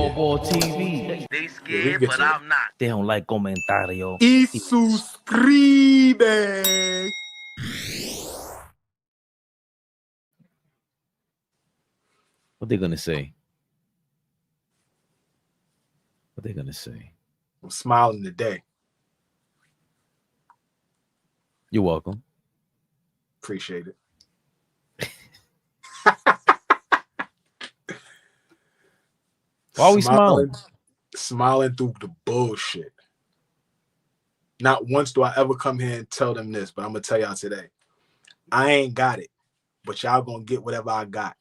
AllBall TV. They scared, but I'm not. They don't like comentario. Y suscribe. What they gonna say? What they gonna say? I'm smiling today. You're welcome. Appreciate it. Why are we smiling? Smiling through the bullshit. Not once do I ever come here and tell them this, but I'm gonna tell y'all today. I ain't got it, but y'all gonna get whatever I got.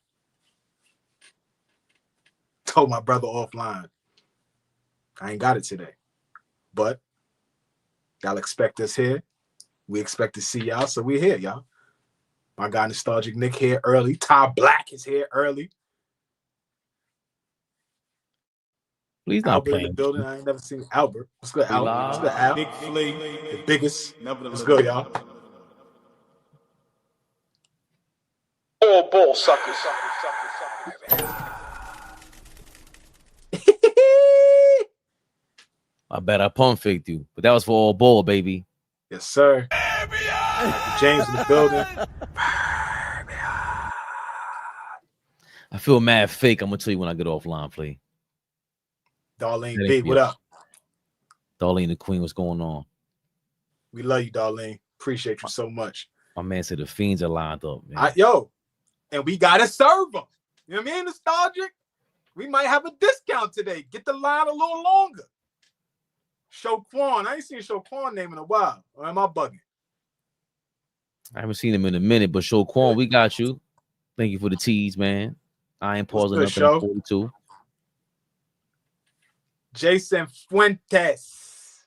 Told my brother offline. I ain't got it today, but y'all expect us here. We expect to see y'all, so we're here, y'all. My guy Nostalgic Nick here early. Ty Black is here early. Please not Albert playing in the building. I ain't never seen Albert. What's good, Albert? What's good, Al? Big Flea, the biggest. What's good, y'all? All ball suckers. I bet I pump faked you, but that was for AllBall, baby. Yes, sir. James in the building. I feel mad fake. I'm gonna tell you when I get offline, play. Darlene B, what up? Darlene the Queen, what's going on? We love you, Darlene. Appreciate you so much. My man said the fiends are lined up, man. Yo, and we gotta serve them. You know what I mean? Nostalgic. We might have a discount today. Get the line a little longer. Shoquan. I ain't seen Shoquan name in a while. Or am I bugging? I haven't seen him in a minute, but Shoquan, we got you. Thank you for the tease, man. I ain't pausing up in 42. Jason Fuentes,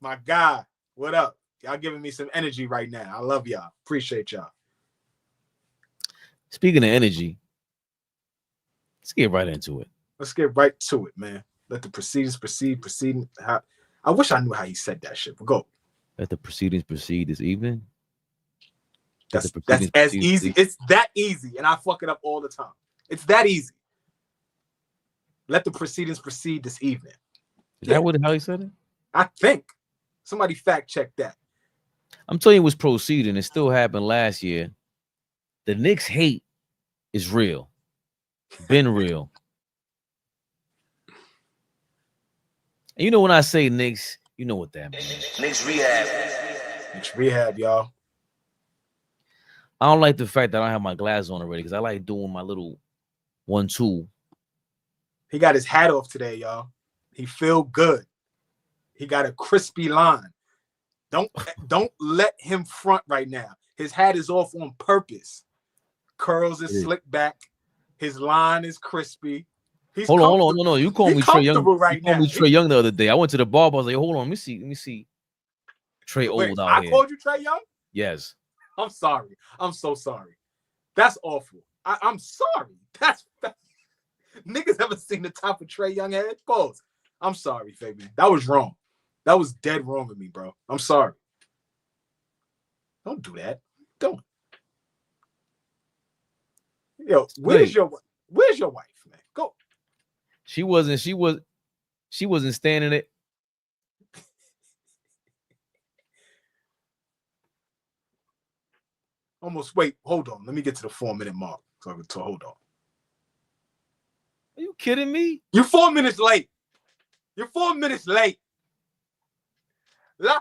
my guy, what up? Y'all giving me some energy right now. I love y'all. Appreciate y'all. Speaking of energy, let's get right into it. Let's get right to it, man. Let the proceedings proceed. I wish I knew how he said that shit, but go. Let the proceedings proceed this evening. That's as easy. It's that easy, and I fuck it up all the time. It's that easy. Let the proceedings proceed this evening. Is that how he said it? I think. Somebody fact check that. I'm telling you, it was proceeding. It still happened last year. The Knicks hate is real. Been real. And you know when I say Knicks, you know what that means. Knicks rehab. Knicks rehab, y'all. I don't like the fact that I don't have my glasses on already because I like doing my little 1-2. He got his hat off today, y'all. He feel good. He got a crispy line. Don't let him front right now. His hat is off on purpose. Curls is slicked back. His line is crispy. He's hold on. No. You called me Trey Young. Right you called me Trey Young the other day. I went to the bar. I was like, hold on, let me see. Trey old out here. I called you Trey Young? Yes. I'm sorry. I'm so sorry. That's awful. I'm sorry. That's niggas haven't seen the top of Trey Young head. Pause. I'm sorry, Fabian. That was wrong. That was dead wrong with me, bro. I'm sorry. Don't do that. Don't. Yo, where's your wife, man? Go. She wasn't standing it. Almost. Wait, hold on. Let me get to the 4-minute mark. So hold on. Are you kidding me? You're 4 minutes late. You're 4 minutes late. La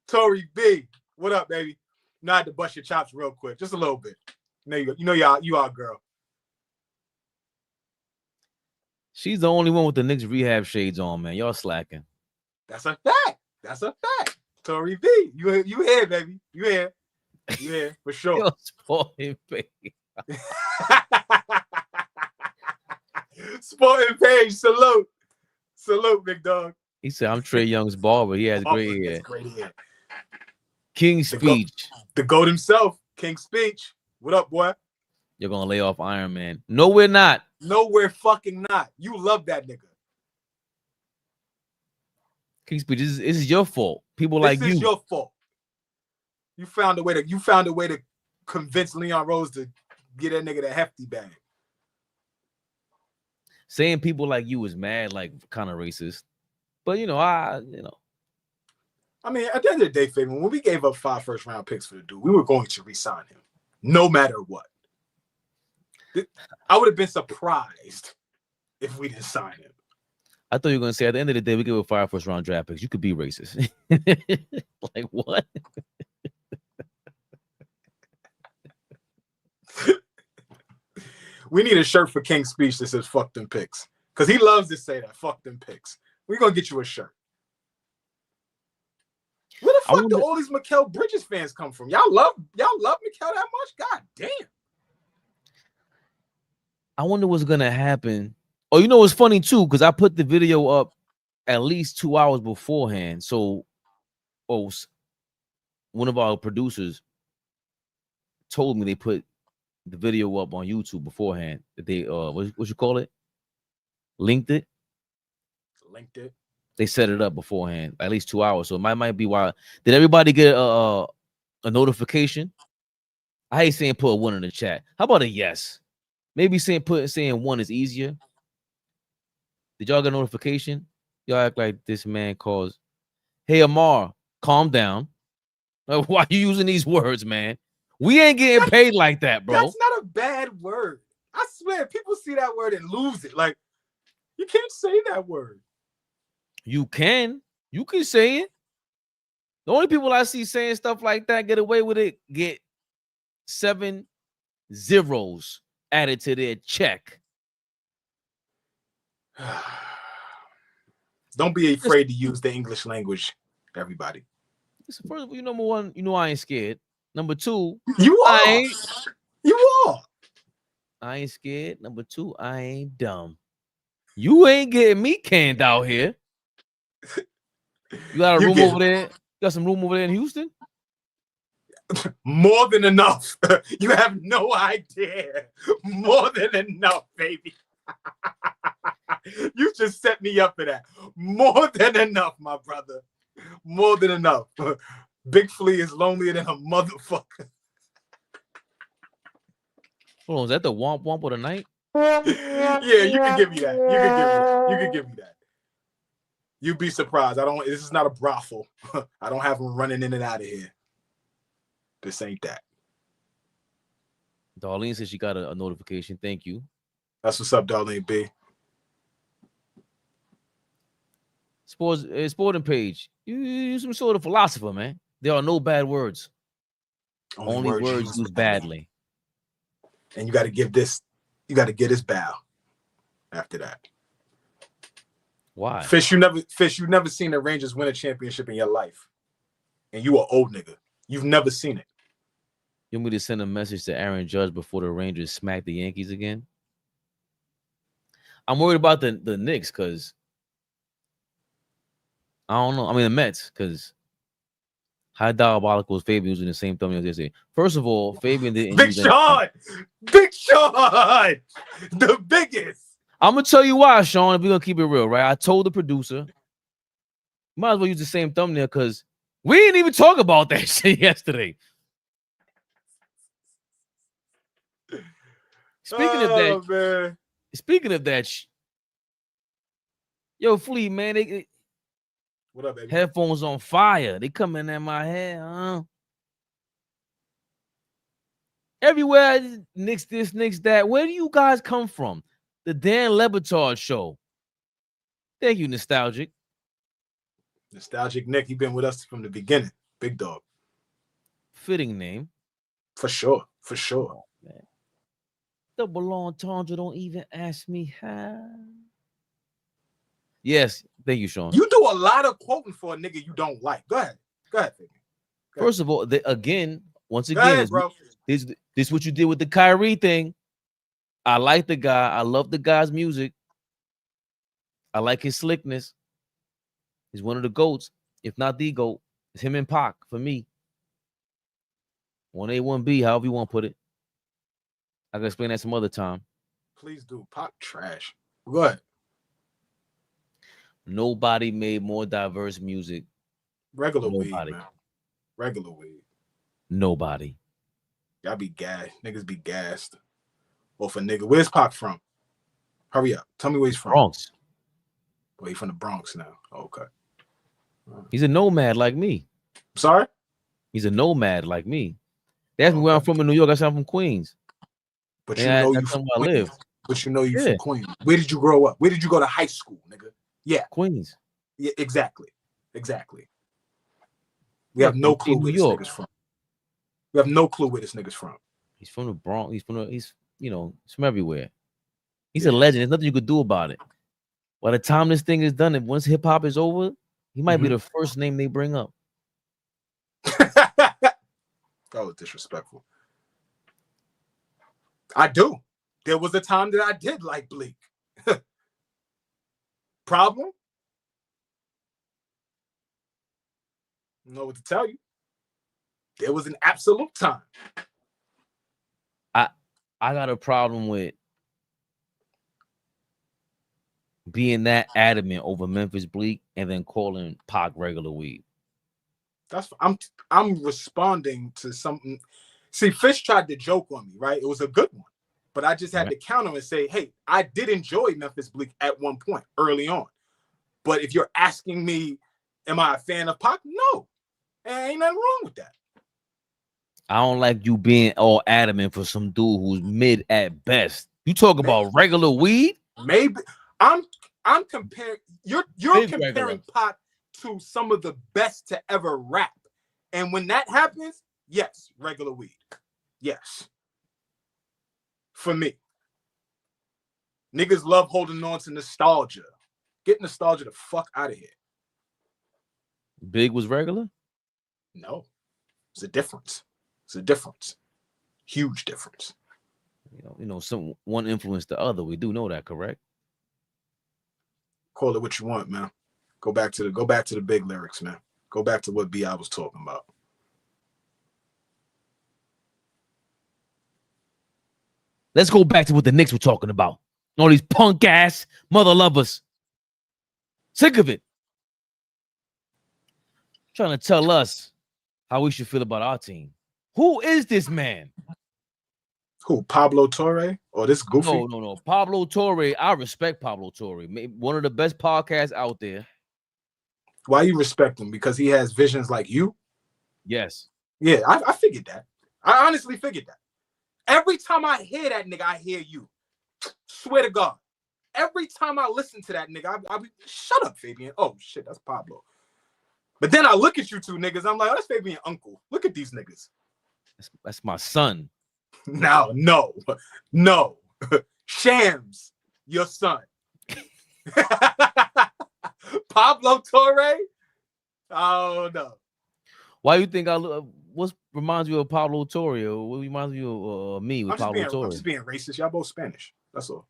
Tory B, what up, baby? Now I had to bust your chops real quick, just a little bit. You know, you are, girl. She's the only one with the Knicks rehab shades on, man. Y'all slacking. That's a fact. That's a fact. Tory B, you here, baby? You here for sure. Yo, Sporting Page. Sporting Page, salute, big dog. He said, "I'm Trey Young's barber. He has great hair." Great hair. King Speech. The GOAT himself, King Speech. What up, boy? You're gonna lay off Iron Man. No, we're not. No, we're fucking not. You love that nigga. King Speech, this is your fault. People like you. This is your fault. You found a way to convince Leon Rose to get that nigga the hefty bag. Saying people like you is mad, like kind of racist. But I mean, at the end of the day, Fabian, when we gave up 5 first-round picks for the dude, we were going to re-sign him, no matter what. I would have been surprised if we didn't sign him. I thought you were going to say at the end of the day, we give up 5 first-round draft picks. You could be racist. Like what? We need a shirt for King's speech that says "fuck them picks" because he loves to say that. Fuck them picks. We're gonna get you a shirt. Where the fuck do all these Mikal Bridges fans come from? Y'all love Mikal that much? God damn. I wonder what's gonna happen. Oh, you know what's funny too? Because I put the video up at least 2 hours beforehand. So, one of our producers told me they put the video up on YouTube beforehand. That they what you call it? Linked it. They set it up beforehand, at least 2 hours. So it might be why. Did everybody get a notification? I hate saying put a 1 in the chat. How about a yes? Maybe saying 1 is easier. Did y'all get a notification? Y'all act like this man calls. Hey Amar, calm down. Why you using these words, man? We ain't getting paid like that, bro. That's not a bad word. I swear, people see that word and lose it. Like, you can't say that word. You can say it. The only people I see saying stuff like that get away with it get 7 zeros added to their check. Don't be afraid to use the English language, everybody. First of all, number 1, I ain't scared. Number 2, you are. I ain't scared. Number 2, I ain't dumb. You ain't getting me canned out here. You got a room over there? You got some room over there in Houston? More than enough. You have no idea. More than enough, baby. You just set me up for that. More than enough, my brother. More than enough. Big Flea is lonelier than a motherfucker. Hold on, is that the womp womp of the night? Yeah, you can give me that. You can give me that. You'd be surprised. This is not a brothel. I don't have them running in and out of here. This ain't that. Darlene says she got a notification. Thank you. That's what's up, Darlene B. Sporting page. You some sort of philosopher, man. There are no bad words. Only words used badly. And you got to give this bow after that. Why? Fish, you never seen the Rangers win a championship in your life. And you an old nigga. You've never seen it. You want me to send a message to Aaron Judge before the Rangers smack the Yankees again? I'm worried about the Knicks because I don't know. I mean the Mets, because how diabolical was Fabian using the same thumbnail yesterday? First of all, Fabian didn't Big Sean! Big Sean! The biggest! I'm gonna tell you why, Sean, if we're gonna keep it real, right? I told the producer, might as well use the same thumbnail because we didn't even talk about that shit yesterday. Speaking of that, yo, Flea, man, what up, baby? Headphones on fire. They coming at my head, huh? Everywhere, Knicks this, Knicks that. Where do you guys come from? The Dan Le Batard show. Thank you, Nostalgic. Nostalgic Nick, he been with us from the beginning. Big dog. Fitting name. For sure. For sure. Oh, man. Double entendre, don't even ask me how. Yes, thank you, Sean. You do a lot of quoting for a nigga you don't like. Go ahead. First of all, once again, ahead, this is what you did with the Kyrie thing. I like the guy. I love the guy's music. I like his slickness. He's one of the GOATs, if not the GOAT. It's him and Pac for me. 1A, 1B, however you want to put it. I can explain that some other time. Please do. Pac trash. Go ahead. Nobody made more diverse music. Regular weed, man. Regular weed. Nobody. Y'all be gassed. Niggas be gassed. Well, for nigga, where's Pac from? Hurry up. Tell me where he's from. Bronx. Well, he's from the Bronx now. Okay. He's a nomad like me. Sorry? He's a nomad like me. They asked me where I'm from in New York. I said I'm from Queens. But you know you from Queens. But you know you from Queens. Where did you grow up? Where did you go to high school, nigga? Yeah. Queens. Yeah, exactly. Exactly. We have no clue where this nigga's from. We have no clue where this nigga's from. He's from the Bronx. He's from everywhere. He's a legend. There's nothing you could do about it. By the time this thing is done, and once hip hop is over, he might be the first name they bring up. That was disrespectful. I do. There was a time that I did like Bleak. Problem? I don't know what to tell you. There was an absolute time. I got a problem with being that adamant over Memphis Bleak and then calling Pac regular weed. I'm responding to something. See, Fish tried to joke on me, right? It was a good one, but I just had to counter and say, hey, I did enjoy Memphis Bleak at one point early on. But if you're asking me, am I a fan of Pac? No, ain't nothing wrong with that. I don't like you being all adamant for some dude who's mid at best. You talk about regular weed? Maybe I'm comparing. You're comparing Pac to some of the best to ever rap, and when that happens, yes, regular weed. Yes, for me, niggas love holding on to nostalgia. Get nostalgia the fuck out of here. Big was regular? No, it's a difference. It's a difference. Huge difference. One influenced the other. We do know that, correct? Call it what you want, man. Go back to the big lyrics, man. Go back to what B.I. was talking about. Let's go back to what the Knicks were talking about. All these punk ass mother lovers. Sick of it. Trying to tell us how we should feel about our team. Who is this man? Who? Pablo Torre? Or this goofy? No. Pablo Torre. I respect Pablo Torre. One of the best podcasts out there. Why you respect him? Because he has visions like you? Yes. Yeah, I figured that. I honestly figured that. Every time I hear that nigga, I hear you. Swear to God. Every time I listen to that nigga, I be, shut up, Fabian. Oh, shit, that's Pablo. But then I look at you two niggas, I'm like, oh, that's Fabian uncle. Look at these niggas. That's my son. Now, no. Shams, your son. Pablo Torre? Oh, no. Why you think what reminds you of Pablo Torre? Or what reminds you of me with Pablo Torre? I'm just being racist. Y'all both Spanish. That's all.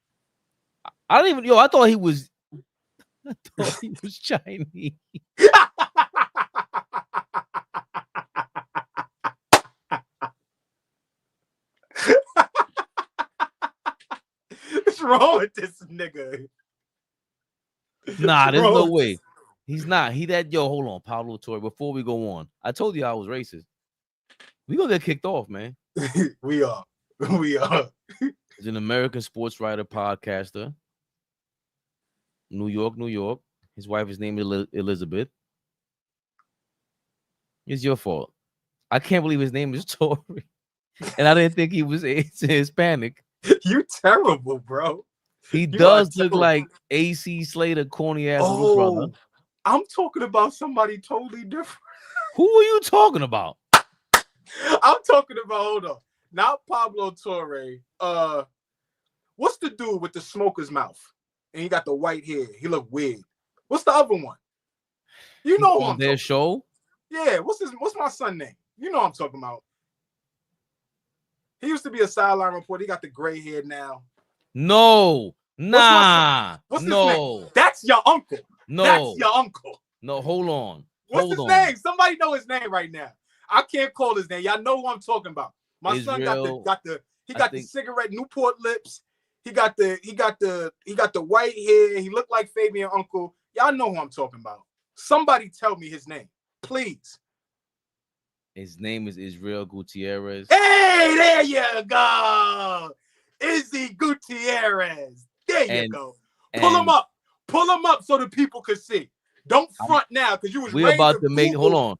I didn't even, I thought he was Chinese. What's wrong with this nigga? Nah, there's no way. He's not. Hold on, Pablo Torre. Before we go on, I told you I was racist. We gonna get kicked off, man. We are. He's an American sports writer, podcaster. New York. His wife's name is Elizabeth. It's your fault. I can't believe his name is Torre. And I didn't think he was Hispanic. You terrible, bro. He does look like AC Slater, corny ass little brother. I'm talking about somebody totally different. Who are you talking about? I'm talking about, hold on. Not Pablo Torre. What's the dude with the smoker's mouth? And he got the white hair. He look weird. What's the other one? You know who I'm their show? Yeah, what's my son's name? You know what I'm talking about. He used to be a sideline reporter. He got the gray hair now. No, nah. What's his name? That's your uncle. No. That's your uncle. No, hold on. What's his name? Somebody know his name right now. I can't call his name. Y'all know who I'm talking about. My son got the cigarette Newport lips. He got the white hair. He looked like Fabian uncle. Y'all know who I'm talking about. Somebody tell me his name, please. His name is Israel Gutierrez. Hey, there you go. Izzy Gutierrez. There you go. Pull him up. Pull him up so the people can see. Don't front now because you was we're ready about to make Google. hold on.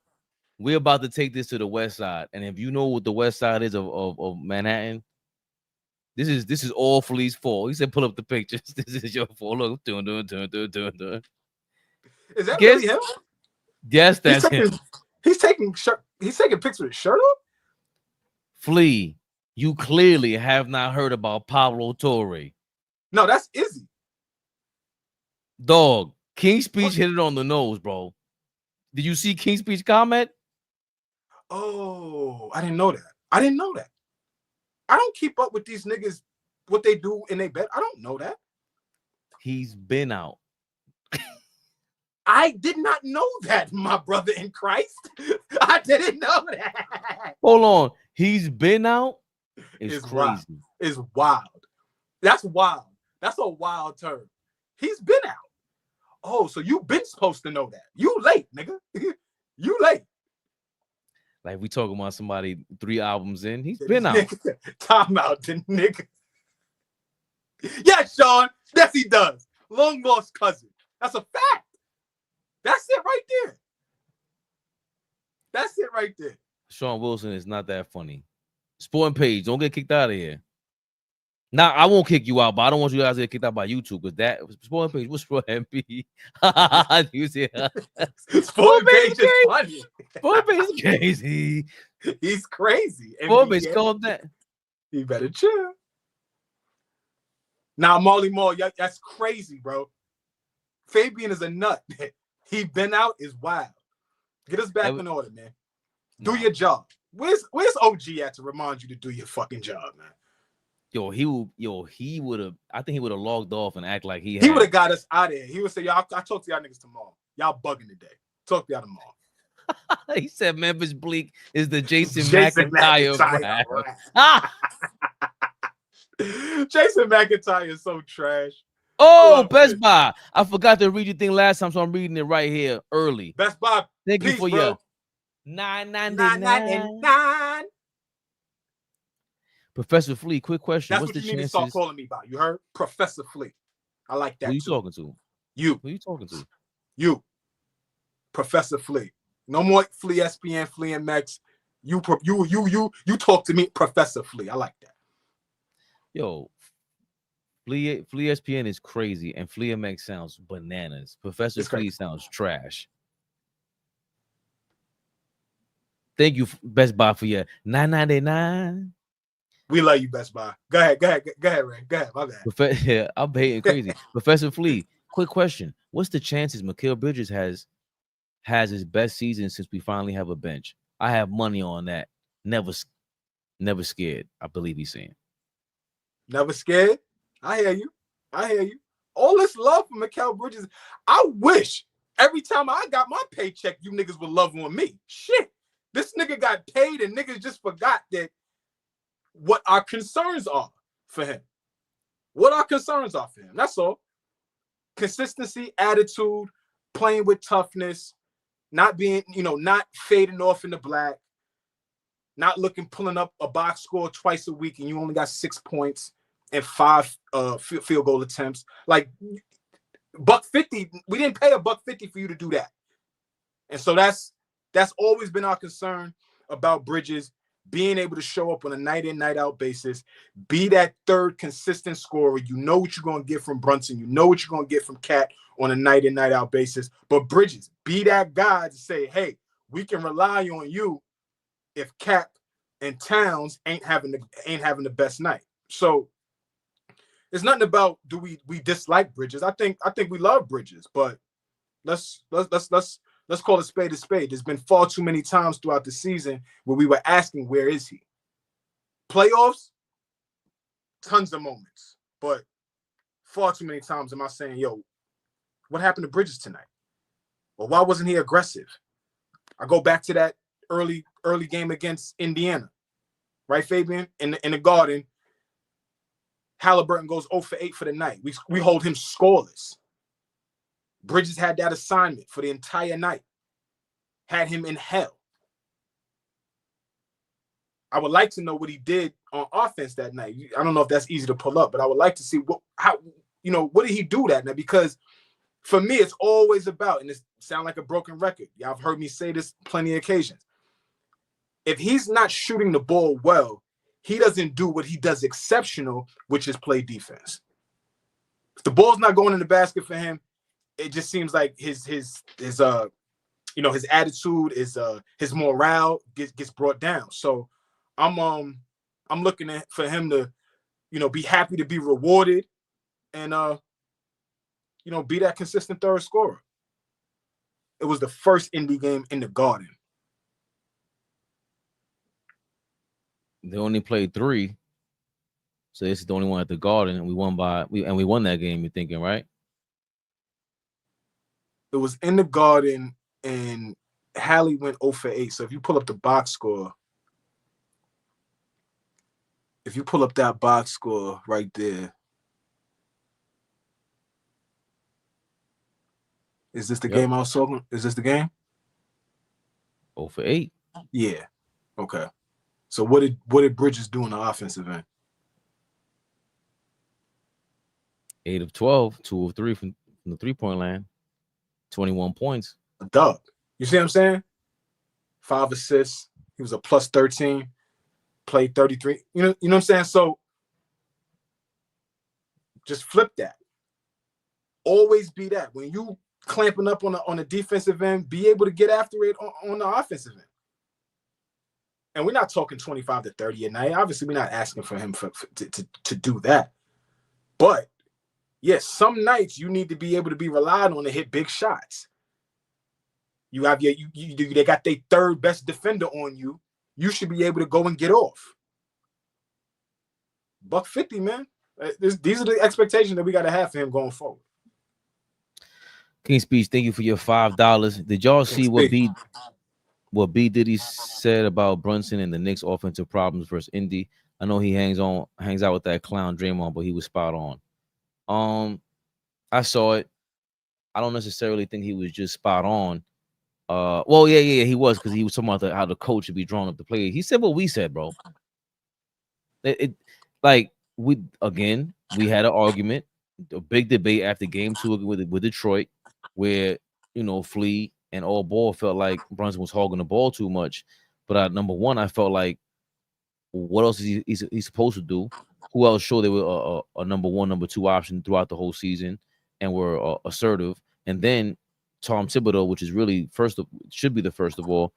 We're about to take this to the west side. And if you know what the west side is of Manhattan, this is all Flea's fault. He said, pull up the pictures. This is your fault. Look, doing. Is that really him? Yes, that's him. He's taking pictures with his shirt off. Flea, you clearly have not heard about Pablo Torre. No, that's Izzy. Dog, King Speech hit it on the nose, bro. Did you see King Speech comment? Oh, I didn't know that. I don't keep up with these niggas, what they do in their bed. I don't know that. He's been out. I did not know that, my brother in Christ. I didn't know that. Hold on. He's been out? It's crazy. Wild. It's wild. That's wild. That's a wild term. He's been out. Oh, so you been supposed to know that. You late, nigga. You late. Like we talking about somebody 3 albums in. He's been out. Time out, the nigga. Yes, Sean. Yes, he does. Long lost cousin. That's a fact. That's it right there. That's it right there. Sean Wilson is not that funny. Sporting Page, don't get kicked out of here. Now, I won't kick you out, but I don't want you guys to get kicked out by YouTube because that Sporting Page, what's for MP? You see, Sporting Page is funny. Sporting Page is crazy. He's crazy. Sporting Page, calm down. You better chill. Now, Marley Marl, that's crazy, bro. Fabian is a nut. He been out is wild. Get us back in order, man. Do your job. Where's OG at to remind you to do your fucking job, man? He would have. I think he would have logged off and act like he would have got us out of here. He would say, "Y'all, I talk to y'all niggas tomorrow. Y'all bugging today. Talk to y'all tomorrow." He said Memphis Bleak is the Jason McIntyre. Jason McIntyre is so trash. Oh, Best Buy. I forgot to read your thing last time, so I'm reading it right here early. Best Buy. Thank you for your $9.99. Professor Flea, quick question. That's what you need to start calling me by. You heard? Professor Flea. I like that. Who you talking to? You. Who you talking to? You. Professor Flea. No more Flea SPN, Flea and Max. You talk to me, Professor Flea. I like that. Yo, Flea SPN is crazy, and Flea and Max sounds bananas. Professor Flea sounds trash. Thank you, Best Buy, for your $9.99. We love you, Best Buy. Go ahead, Ray. Go ahead, my bad. Yeah, I'm hating crazy. Professor Flea, quick question. What's the chances Mikal Bridges has his best season since we finally have a bench? I have money on that. Never scared, I believe he's saying. Never scared? I hear you. All this love for Mikal Bridges. I wish every time I got my paycheck, you niggas would love on me. Shit. This nigga got paid and niggas just forgot that what our concerns are for him. That's all. Consistency, attitude, playing with toughness, not being, not fading off in the black, not pulling up a box score twice a week and you only got 6 points and 5 field goal attempts. Like $150, we didn't pay $150 for you to do that. And so that's always been our concern about Bridges. Being able to show up on a night in, night out basis, be that third consistent scorer. You know what you're going to get from Brunson. You know what you're going to get from Cat on a night in, night out basis. But Bridges, be that guy to say, hey, we can rely on you if Cap and Towns ain't having the best night. So it's nothing about do we dislike Bridges. I think we love Bridges, but let's call a spade a spade. There's been far too many times throughout the season where we were asking, where is he? Playoffs, tons of moments. But far too many times am I saying, yo, what happened to Bridges tonight? Or why wasn't he aggressive? I go back to that early game against Indiana. Right, Fabian? In the Garden, Halliburton goes 0 for 8 for the night. We hold him scoreless. Bridges had that assignment for the entire night. Had him in hell. I would like to know what he did on offense that night. I don't know if that's easy to pull up, but I would like to see what did he do that night? Because for me, it's always about, and it sounds like a broken record. Y'all have heard me say this plenty of occasions. If he's not shooting the ball well, he doesn't do what he does exceptional, which is play defense. If the ball's not going in the basket for him, it just seems like his attitude is his morale gets brought down. So I'm looking for him to, be happy to be rewarded and be that consistent third scorer. It was the first indie game in the Garden. They only played 3, so this is the only one at the Garden, and we won that game. You're thinking, right? It was in the Garden, and Hallie went 0 for 8. So if you pull up the box score, that box score right there, is this the game I was talking? Is this the game? 0 for 8. Yeah. Okay. So what did Bridges do in the offensive end? 8 of 12, 2 of 3 from the 3-point line, 21 points. A dub. You see what I'm saying? 5 assists. He was a plus 13. Played 33. You know what I'm saying? So just flip that. Always be that. When you clamping up on the defensive end, be able to get after it on the offensive end. And we're not talking 25 to 30 a night. Obviously, we're not asking for him to do that. But, yes, some nights you need to be able to be relied on to hit big shots. You have they got their third best defender on you. You should be able to go and get off. $150, man. These are the expectations that we got to have for him going forward. King Speech, thank you for your $5. Did y'all see what B Diddy said about Brunson and the Knicks' offensive problems versus Indy? I know he hangs out with that clown Draymond, but he was spot on. I saw it. I don't necessarily think he was just spot on. Well, yeah, he was, because he was talking about how the coach should be drawing up the play. He said what we said, bro. We had an argument, a big debate after game 2 with Detroit, where Flea and AllBall felt like Brunson was hogging the ball too much. But number one, I felt like, what else is he supposed to do? Who else showed they were a number 1, number 2 option throughout the whole season and were assertive? And then Tom Thibodeau, which is really should be the first of all,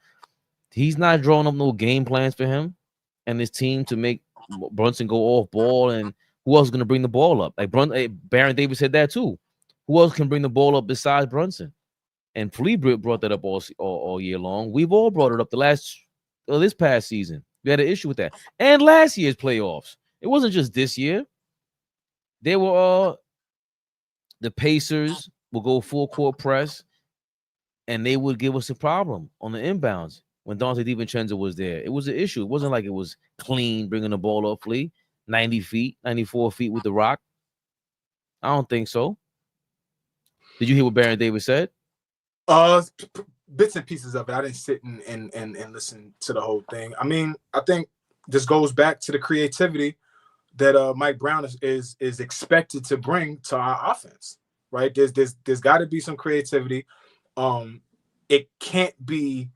he's not drawing up no game plans for him and his team to make Brunson go off ball. And who else is going to bring the ball up? Like Baron Davis said that too. Who else can bring the ball up besides Brunson? And Flea brought that up all year long. We've all brought it up this past season. We had an issue with that. And last year's playoffs. It wasn't just this year. They were the Pacers will go full court press, and they would give us a problem on the inbounds when Dante DiVincenzo was there. It was an issue. It wasn't like it was clean bringing the ball up, Flea. 90 feet, 94 feet with the rock. I don't think so. Did you hear what Baron Davis said? Bits and pieces of it. I didn't sit and listen to the whole thing. I mean, I think this goes back to the creativity that Mike Brown is expected to bring to our offense, right? There's got to be some creativity. It can't be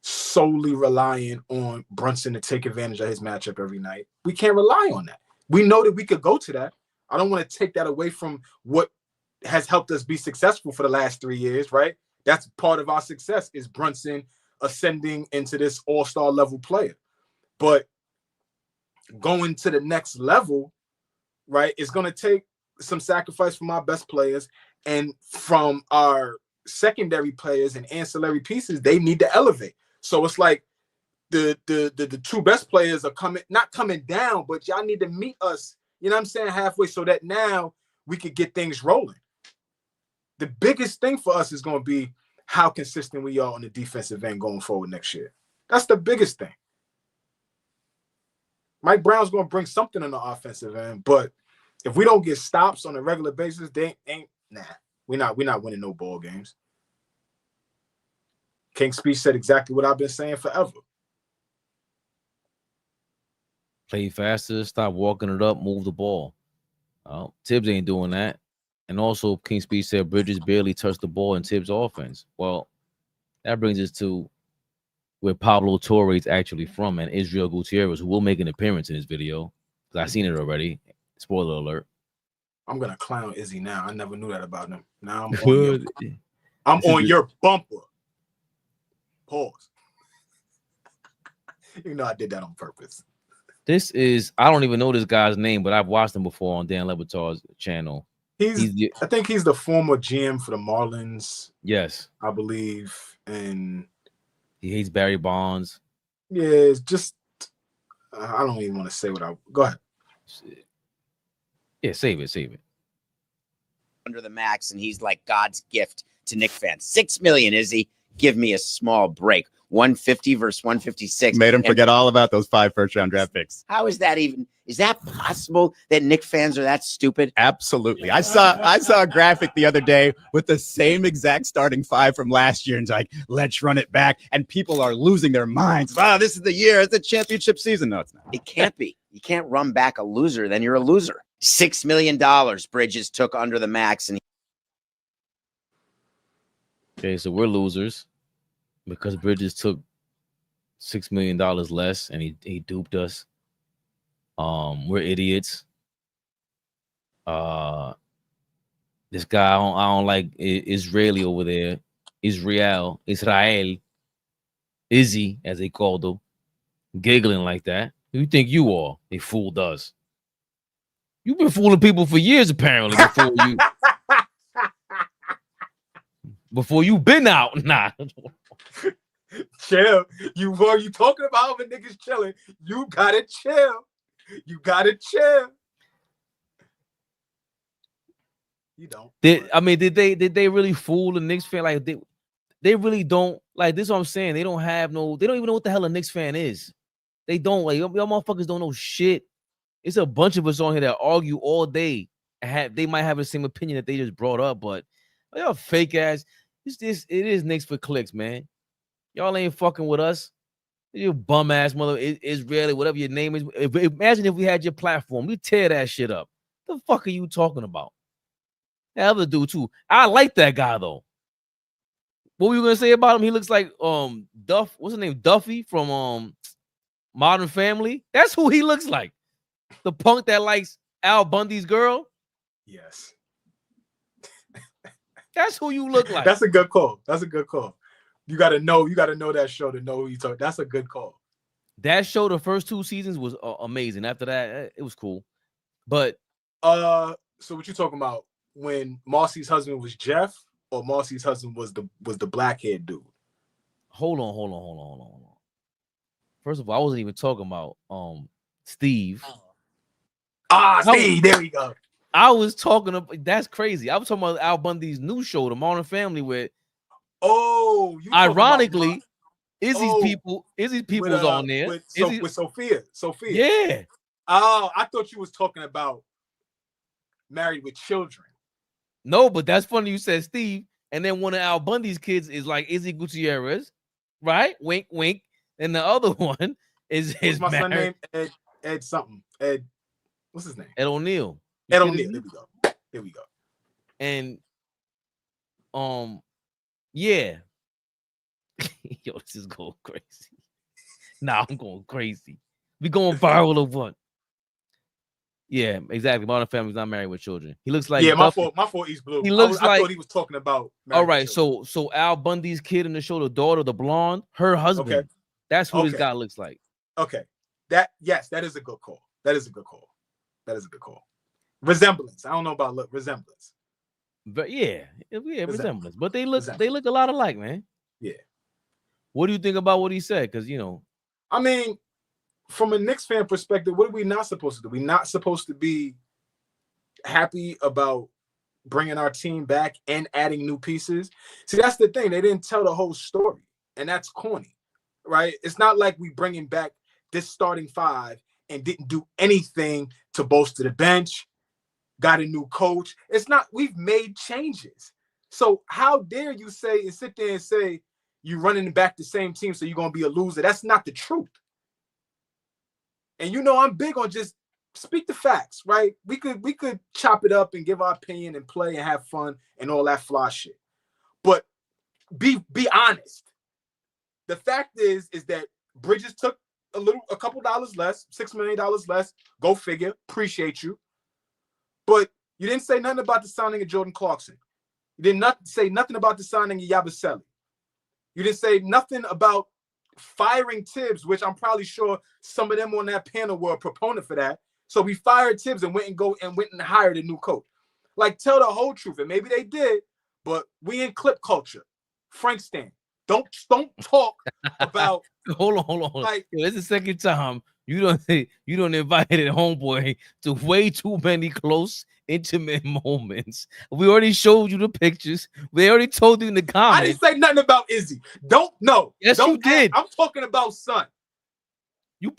solely relying on Brunson to take advantage of his matchup every night. We can't rely on that. We know that we could go to that. I don't want to take that away from what has helped us be successful for the last 3 years, right? That's part of our success, is Brunson ascending into this all-star level player. But going to the next level, right, it's going to take some sacrifice from our best players, and from our secondary players and ancillary pieces, they need to elevate. So it's like the 2 best players are not coming down, but y'all need to meet us, you know what I'm saying, halfway, so that now we could get things rolling. The biggest thing for us is going to be how consistent we are on the defensive end going forward next year. That's the biggest thing. Mike Brown's going to bring something on the offensive end, but if we don't get stops on a regular basis, we're not winning no ball games. King Speech said exactly what I've been saying forever. Play faster, stop walking it up, move the ball. Tibbs ain't doing that. And also, King Speed said Bridges barely touched the ball in Tibbs' offense. Well, that brings us to where Pablo Torre is actually from, and Israel Gutierrez, who will make an appearance in this video. Because I've seen it already. Spoiler alert. I'm gonna clown Izzy now. I never knew that about him. Now I'm on your bumper. Pause. You know I did that on purpose. This is, I don't even know this guy's name, but I've watched him before on Dan Le Batard's channel. I think he's the former GM for the Marlins. Yes. I believe. And he hates Barry Bonds. Yeah, it's just, I don't even want to say what go ahead. Yeah, save it. Under the max, and he's like God's gift to Knicks fans. $6 million, Izzy. Give me a small break. 150 versus 156. Made him forget all about those 5 first-round draft picks. How is that even? Is that possible that Knicks fans are that stupid? Absolutely. I saw a graphic the other day with the same exact starting 5 from last year, and it's like, let's run it back. And people are losing their minds. Wow, this is the year. It's a championship season. No, it's not. It can't be. You can't run back a loser. Then you're a loser. $6 million Bridges took under the max, and okay, so we're losers because Bridges took $6 million less, and he duped us. We're idiots. This guy I don't like Israeli over there. Israel, Izzy, as they called him, giggling like that. Who you think you are? They fooled us. You've been fooling people for years, apparently, before you've been out. Nah. Chill. You talking about when niggas chilling. You gotta chill. You don't. Did they really fool the Knicks fan? Like they really don't, like, this is what I'm saying. They don't even know what the hell a Knicks fan is. They don't, like, y'all motherfuckers don't know shit. It's a bunch of us on here that argue all day. They might have the same opinion that they just brought up, but y'all fake ass. It is Knicks for clicks, man. Y'all ain't fucking with us. You bum ass mother Israeli, whatever your name is. Imagine if we had your platform, we tear that shit up. The fuck are you talking about? That other dude too. I like that guy though. What were you gonna say about him? He looks like Duff. What's his name? Duffy from Modern Family. That's who he looks like. The punk that likes Al Bundy's girl. Yes. That's who you look like. That's a good call. You gotta know that show to know who you talk. That's a good call. That show, the first 2 seasons was amazing. After that, it was cool. But so what you talking about? When Marcy's husband was Jeff, or Marcy's husband was the black-haired dude? Hold on. First of all, I wasn't even talking about Steve. Steve, there we go. I was talking about, that's crazy. I was talking about Al Bundy's new show, The Modern Family, where ironically, Izzy's people was on there. With Sophia. Yeah. Oh, I thought you was talking about Married with Children. No, but that's funny you said Steve, and then one of Al Bundy's kids is like Izzy Gutierrez, right? Wink, wink. And the other one is his my son name? Ed something. Ed, what's his name? Ed O'Neill. Ed O'Neill. There we go. And yeah. Yo, this is going crazy. Nah, I'm going crazy. We going viral or what? Yeah, exactly. Modern Family's not Married with Children. He looks like my fault. He's blue. He looks I thought he was talking about. All right, so Al Bundy's kid in the show, the daughter, the blonde, her husband. Okay. That's who this guy looks like. Okay, that is a good call. That is a good call. Resemblance. I don't know about resemblance. But yeah, resemblance. But they look a lot alike, man. Yeah. What do you think about what he said? Because I mean, from a Knicks fan perspective, what are we not supposed to do? We're not supposed to be happy about bringing our team back and adding new pieces. See, that's the thing. They didn't tell the whole story, and that's corny, right? It's not like we bringing back this starting 5 and didn't do anything to bolster the bench, got a new coach. It's not. We've made changes. So how dare you sit there and say you're running back the same team, so you're going to be a loser? That's not the truth. And you know, I'm big on just speak the facts, right? We could chop it up and give our opinion and play and have fun and all that fly shit. But be honest. The fact is that Bridges took a couple dollars less, $6 million less. Go figure. Appreciate you. But you didn't say nothing about the signing of Jordan Clarkson. You did not say nothing about the signing of Yabusele. You didn't say nothing about firing Tibbs, which I'm probably sure some of them on that panel were a proponent for that. So we fired Tibbs and went and hired a new coach. Like, tell the whole truth. And maybe they did, but we in clip culture. Frank Stan. Don't talk about hold on. Like, Yo, it's the second time you don't invited homeboy to way too many close, intimate moments. We already showed you the pictures. We already told you in the comments. I didn't say nothing about Izzy. Yes, don't you did. I'm talking about Son. You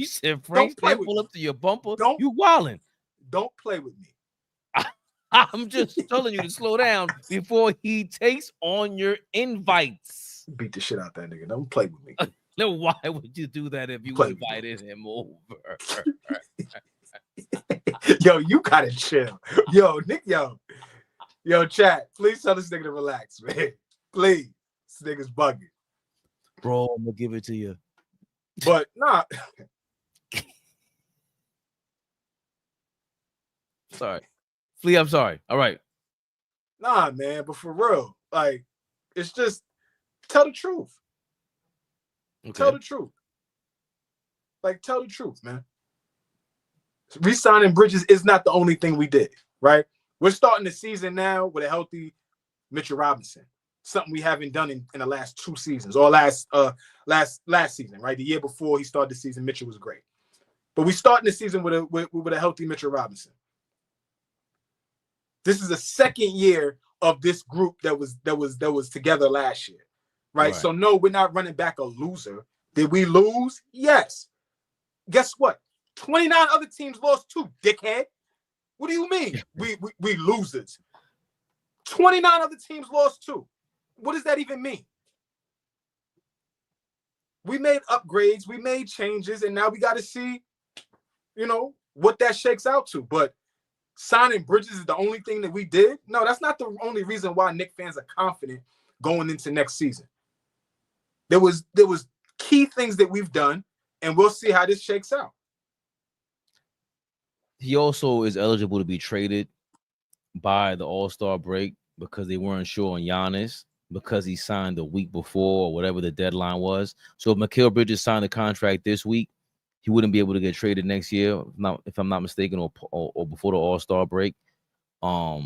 said Frank Stan pull up to your bumper. You wildin'. Don't play with me. I'm just telling you to slow down before he takes on your invites. Beat the shit out that nigga. Don't play with me. No, why would you do that if you invited him over? Yo, you gotta chill. Yo, Nick, yo, chat. Please tell this nigga to relax, man. Please. This nigga's bugging. Bro, I'm gonna give it to you. But nah. Sorry. Flea, I'm sorry. All right. Nah, man, but for real, like, it's just tell the truth. Okay. Tell the truth. Like, tell the truth, man. Re-signing Bridges is not the only thing we did, right? We're starting the season now with a healthy Mitchell Robinson, something we haven't done in the last 2 seasons, or last season, right? The year before he started the season, Mitchell was great. But we starting the season with a healthy Mitchell Robinson. This is the second year of this group that was together last year, right? So no, we're not running back a loser. Did we lose? Yes. Guess what? 29 other teams lost too, dickhead. What do you mean? We losers. 29 other teams lost too. What does that even mean? We made upgrades, we made changes, and now we got to see, what that shakes out to. But signing Bridges is the only thing that we did? No, that's not the only reason why Knicks fans are confident going into next season. There was key things that we've done, and we'll see how this shakes out. He also is eligible to be traded by the All-Star break because they weren't sure on Giannis, because he signed the week before or whatever the deadline was. So if Mikal Bridges signed a contract this week, he wouldn't be able to get traded next year, if I'm not mistaken, or before the All-Star break. I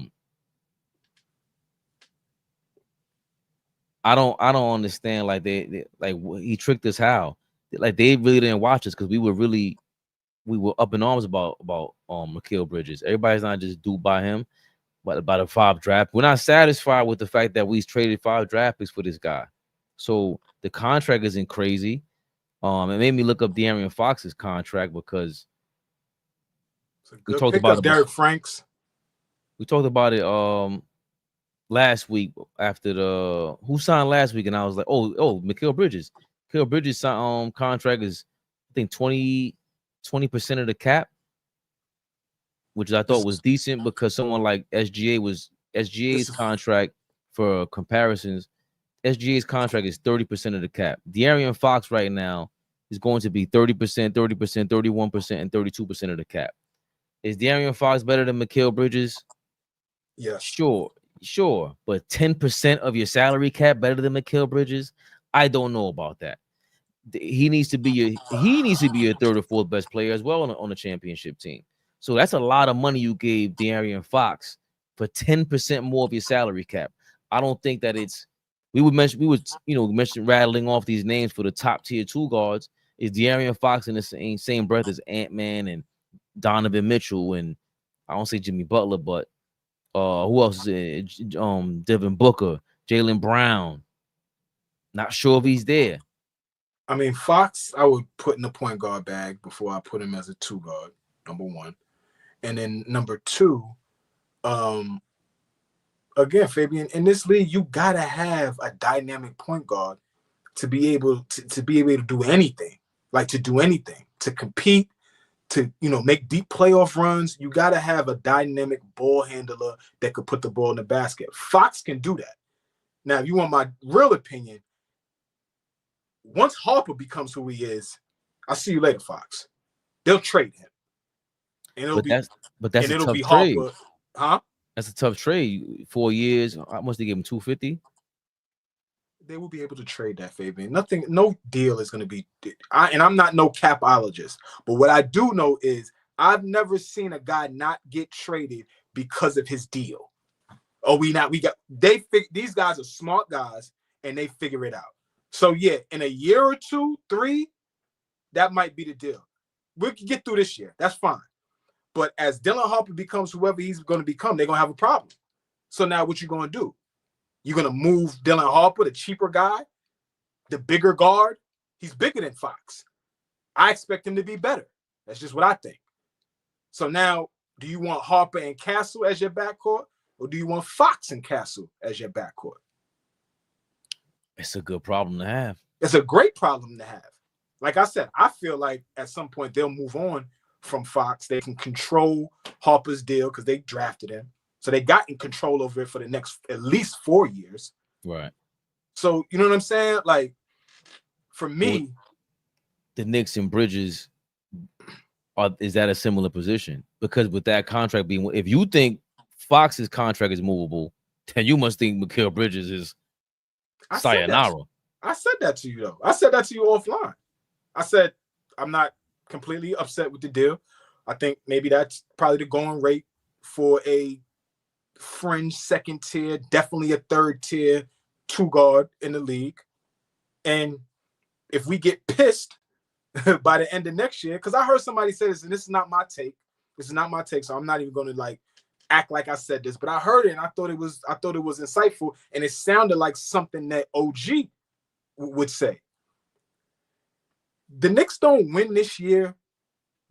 don't understand. Like they he tricked us how? Like they really didn't watch us because we were up in arms about Mikal Bridges. Everybody's not just due by him, but about a 5 draft. We're not satisfied with the fact that we traded 5 draft picks for this guy. So the contract isn't crazy. It made me look up De'Aaron Fox's contract because we talked about it. Derek Franks. We talked about it last week after who signed last week, and I was like, oh, Mikal Bridges. Mikal Bridges' contract is, I think, 20% of the cap, which I thought was decent because someone like SGA's contract, for comparisons, SGA's contract is 30% of the cap. De'Aaron Fox right now is going to be 30%, 30%, 31%, and 32% of the cap. Is De'Aaron Fox better than Mikal Bridges? Yeah. Sure. But 10% of your salary cap better than Mikal Bridges? I don't know about that. He needs to be your third or fourth best player as well on a championship team. So that's a lot of money you gave De'Aaron Fox for 10% more of your salary cap. I don't think that it's. We would mention rattling off these names for the top tier 2 guards. Is De'Aaron Fox in the same breath as Ant-Man and Donovan Mitchell, and I don't say Jimmy Butler, but who else is it? Devin Booker, Jaylen Brown. Not sure if he's there. I mean, Fox, I would put in the point guard bag before I put him as a 2 guard, number 1. And then number 2, again, Fabian, in this league, you gotta have a dynamic point guard to be able to do anything. Like, to do anything. to compete, to make deep playoff runs, you got to have a dynamic ball handler that could put the ball in the basket. Fox can do that. Now, if you want my real opinion, once Harper becomes who he is, I'll see you later, Fox. They'll trade him. And it'll that's a tough trade. Harper, huh? That's a tough trade. 4 years. How much they give him? 250. They will be able to trade that, Fabian. No deal is going to be. And I'm not no capologist, but what I do know is I've never seen a guy not get traded because of his deal. These guys are smart guys and they figure it out. So yeah, in a year or 2, 3, that might be the deal. We can get through this year. That's fine. But as Dylan Harper becomes whoever he's going to become, they're going to have a problem. So now what you going to do? You're going to move Dylan Harper, the cheaper guy, the bigger guard. He's bigger than Fox. I expect him to be better. That's just what I think. So now, do you want Harper and Castle as your backcourt, or do you want Fox and Castle as your backcourt? It's a good problem to have. It's a great problem to have. Like I said, I feel like at some point they'll move on from Fox. They can control Harper's deal because they drafted him. So they got in control over it for the next at least 4 years. Right. So, you know what I'm saying? Like, for me, the Knicks and Bridges, is that a similar position? Because with that contract being, if you think Fox's contract is movable, then you must think Mikal Bridges is sayonara. I said that to you, though. I said that to you offline. I said, I'm not completely upset with the deal. I think maybe that's probably the going rate for a fringe second tier, definitely a third tier 2-guard in the league. And if we get pissed by the end of next year, because I heard somebody say this, and this is not my take. This is not my take, so I'm not even going to act like I said this, but I heard it and I thought it was insightful, and it sounded like something that OG would say. The Knicks don't win this year,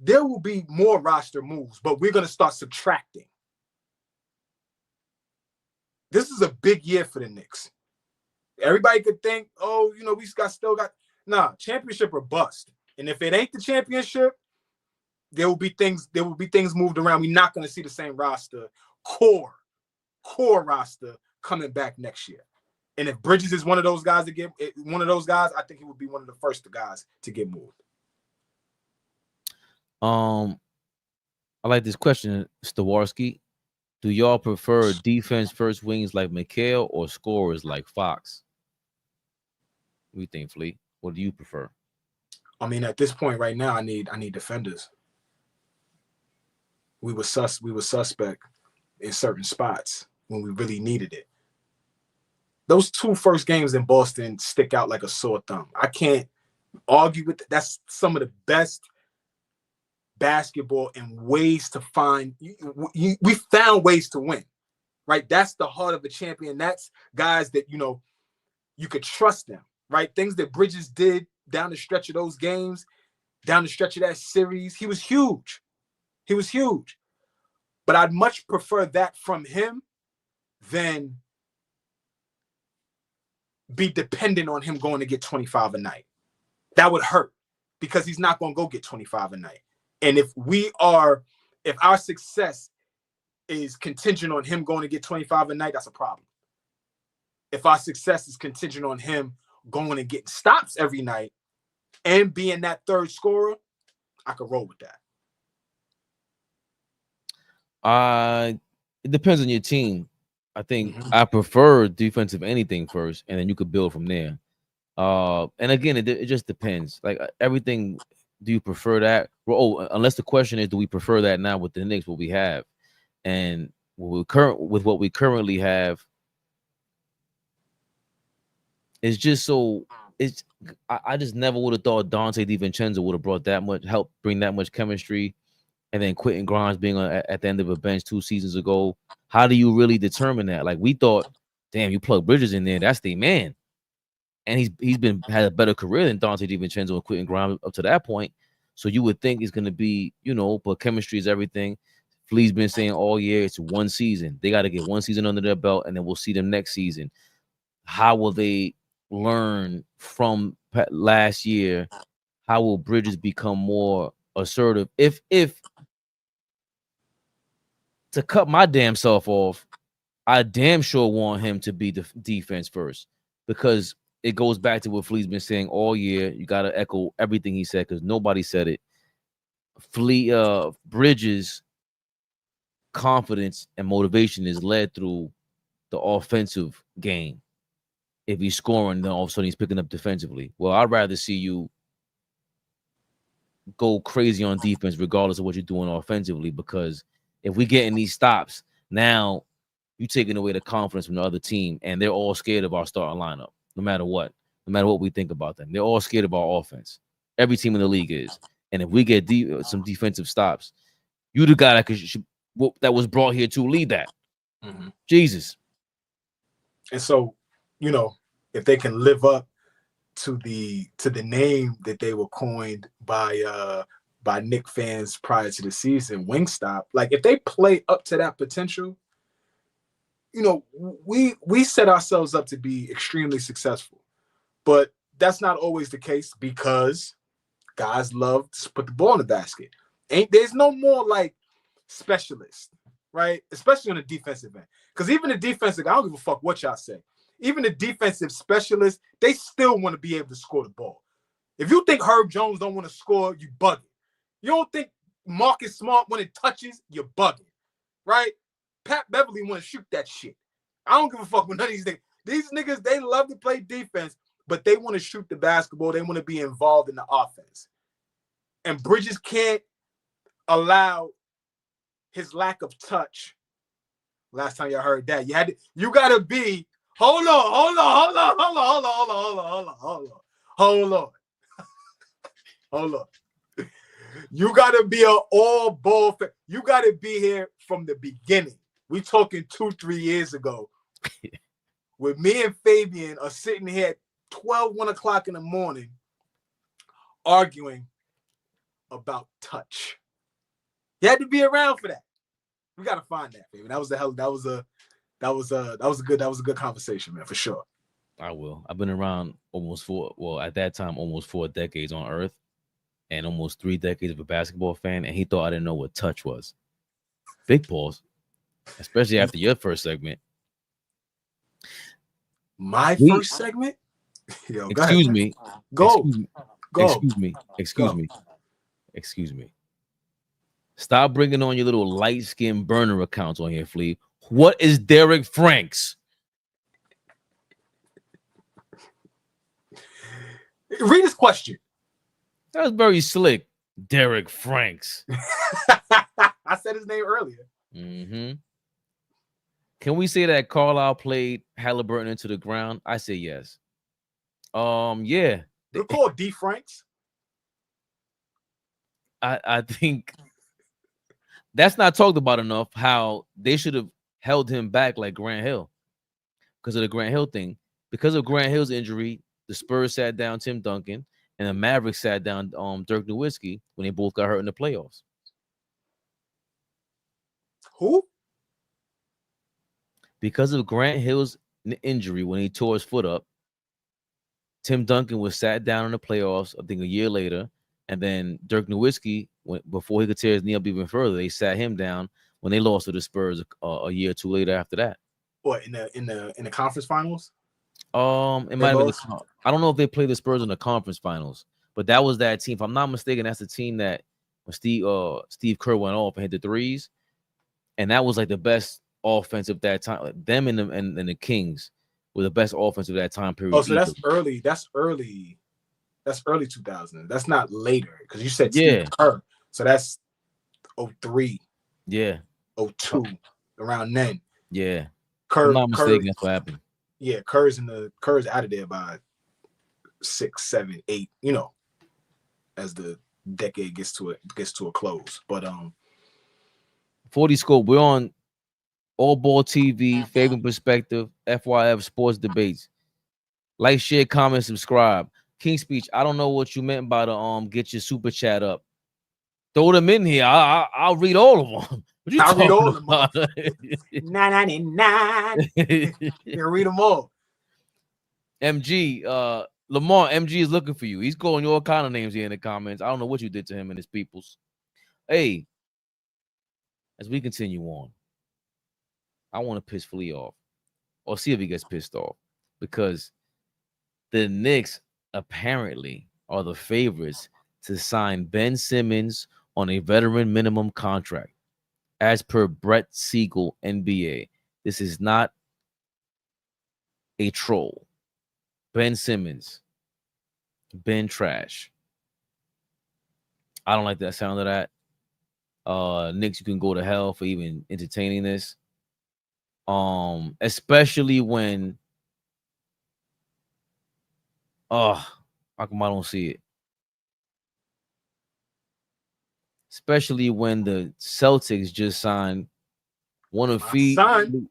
there will be more roster moves, but we're going to start subtracting. This is a big year for the Knicks. Everybody could think, we still got championship or bust. And if it ain't the championship, there will be things moved around. We're not going to see the same core roster coming back next year. And if Bridges is one of those guys, I think he would be one of the first guys to get moved. I like this question, Stawarski. Do y'all prefer defense first wings like Mikal or scorers like Fox? What do you think, Fleet? What do you prefer? I mean, at this point right now, I need defenders. We were suspect in certain spots when we really needed it. Those 2 first games in Boston stick out like a sore thumb. I can't argue with that. That's some of the best basketball and ways to find. We found ways to win, right? That's the heart of a champion. That's guys that, you could trust them, right? Things that Bridges did down the stretch of those games, down the stretch of that series. He was huge. But I'd much prefer that from him than be dependent on him going to get 25 a night. That would hurt because he's not going to go get 25 a night. And if our success is contingent on him going to get 25 a night, that's a problem. If our success is contingent on him going and getting stops every night and being that third scorer, I could roll with that. It depends on your team. I think I prefer defensive anything first, and then you could build from there. And again, it just depends. Like everything, do you prefer that? Well, unless the question is, do we prefer that now with the Knicks, what we have, and with what we currently have, it's just so. I just never would have thought Dante DiVincenzo would have brought that much help, bring that much chemistry, and then Quentin Grimes being at the end of a bench 2 seasons ago. How do you really determine that? Like we thought, damn, you plug Bridges in there, that's the man, and he's had a better career than Dante DiVincenzo and Quentin Grimes up to that point. So you would think it's gonna be, but chemistry is everything. Flea's been saying all year it's 1 season. They got to get 1 season under their belt, and then we'll see them next season. How will they learn from last year how will Bridges become more assertive? If to cut my damn self off, I damn sure want him to be the defense first, because it goes back to what Flea's been saying all year. You got to echo everything he said, because nobody said it. Bridges' confidence and motivation is led through the offensive game. If he's scoring, then all of a sudden he's picking up defensively. Well, I'd rather see you go crazy on defense regardless of what you're doing offensively, because if we get in these stops, now you're taking away the confidence from the other team, and they're all scared of our starting lineup, no matter what we think about them. They're all scared of our offense. Every team in the league is. And if we get some defensive stops, you the guy that was brought here to lead that. Jesus. And so, you know, if they can live up to the name that they were coined by Knick fans prior to the season, Wingstop, like if they play up to that potential, you know, we set ourselves up to be extremely successful. But that's not always the case, because guys love to put the ball in the basket. There's no more like specialists, right? Especially on the defensive end. Because even the defensive, I don't give a fuck what y'all say. Even the defensive specialists, they still want to be able to score the ball. If you think Herb Jones don't want to score, you bugging. You don't think Marcus Smart, when it touches, you're bugging, right? Pat Beverly want to shoot that shit. I don't give a fuck with none of these niggas. These niggas, they love to play defense, but they want to shoot the basketball. They want to be involved in the offense. And Bridges can't allow his lack of touch. Last time y'all heard that, you gotta be. Hold on. You gotta be an all ball. You gotta be here from the beginning. We talking 2-3 years ago. With me and Fabian are sitting here at 1 o'clock in the morning arguing about touch. You had to be around for that. We gotta find that, baby. That was a good conversation, man, for sure. I will. I've been around at that time, almost 4 decades on Earth, and almost 3 decades of a basketball fan, and he thought I didn't know what touch was. Big pause, especially after your first segment. My first segment? Yo, excuse me. Go. Excuse me. Stop bringing on your little light-skinned burner accounts on here, Flea. What is Derek Franks? Read his question. That was very slick. Derek Franks. I said his name earlier. Mm-hmm. Can we say that Carlisle played Halliburton into the ground? I say yes. Yeah. They're called D. Franks. I think that's not talked about enough, how they should have held him back like Grant Hill because of the Grant Hill thing. Because of Grant Hill's injury, the Spurs sat down Tim Duncan and the Mavericks sat down Dirk Nowitzki when they both got hurt in the playoffs. Who? Because of Grant Hill's injury when he tore his foot up, Tim Duncan was sat down in the playoffs, I think a year later, and then Dirk Nowitzki, before he could tear his knee up even further, they sat him down when they lost to the Spurs a year or two later after that. What, in the conference finals? It might have been. I don't know if they played the Spurs in the conference finals, but that was that team. If I'm not mistaken, that's the team that when Steve Kerr went off and hit the threes, and that was like the best offense of that time. Like them and the Kings were the best offense of that time period. Oh, so that's early. That's early 2000. That's not later, because you said Steve Kerr. So that's 03. Yeah. 02, around then. Yeah. Kerr, I'm not mistaken. That's what happened. Yeah, Kerr's out of there by 6, 7, 8. You know, as the decade gets to a close. But 40 scope. We're on AllBall TV, Fabian Perspective, FYF Sports Debates. Like, share, comment, subscribe. King Speech. I don't know what you meant by the get your super chat up. Throw them in here. I'll read all of them. I'll read all of them. 999. You can read them all. MG, Lamar, MG is looking for you. He's calling you all kind of names here in the comments. I don't know what you did to him and his peoples. Hey, as we continue on, I want to piss Flea off or see if he gets pissed off because the Knicks apparently are the favorites to sign Ben Simmons on a veteran minimum contract. As per Brett Siegel, NBA, this is not a troll. Ben Simmons, Ben Trash. I don't like that sound of that. Knicks, you can go to hell for even entertaining this. Especially when how come I don't see it? Especially when the Celtics just signed one of My son,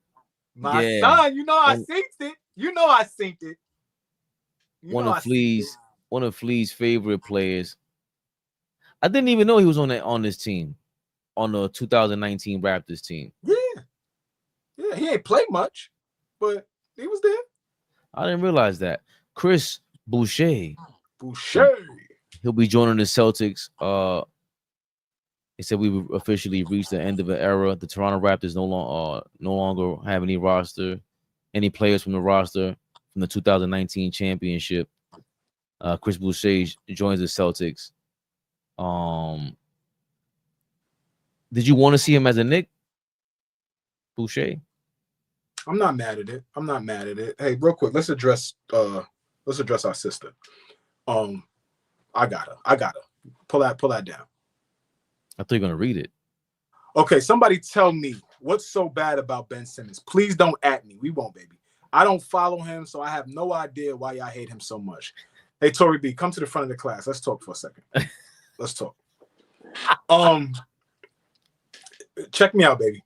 you know I synced it. You know I synced it. One of Flea's favorite players. I didn't even know he was on this team, on the 2019 Raptors team. Yeah, he ain't played much, but he was there. I didn't realize that. Chris Boucher. He'll be joining the Celtics. He said we officially reached the end of an era. The Toronto Raptors no longer have any players from the roster from the 2019 championship. Chris Boucher joins the Celtics. Did you want to see him as a Knick, Boucher? I'm not mad at it. Hey, real quick, let's address our sister. I got her. Pull that down. I thought you were gonna read it. Okay, somebody tell me what's so bad about Ben Simmons. Please don't at me. We won't, baby. I don't follow him, so I have no idea why y'all hate him so much. Hey, Tori B, come to the front of the class. Let's talk for a second. Let's talk. Check me out, baby.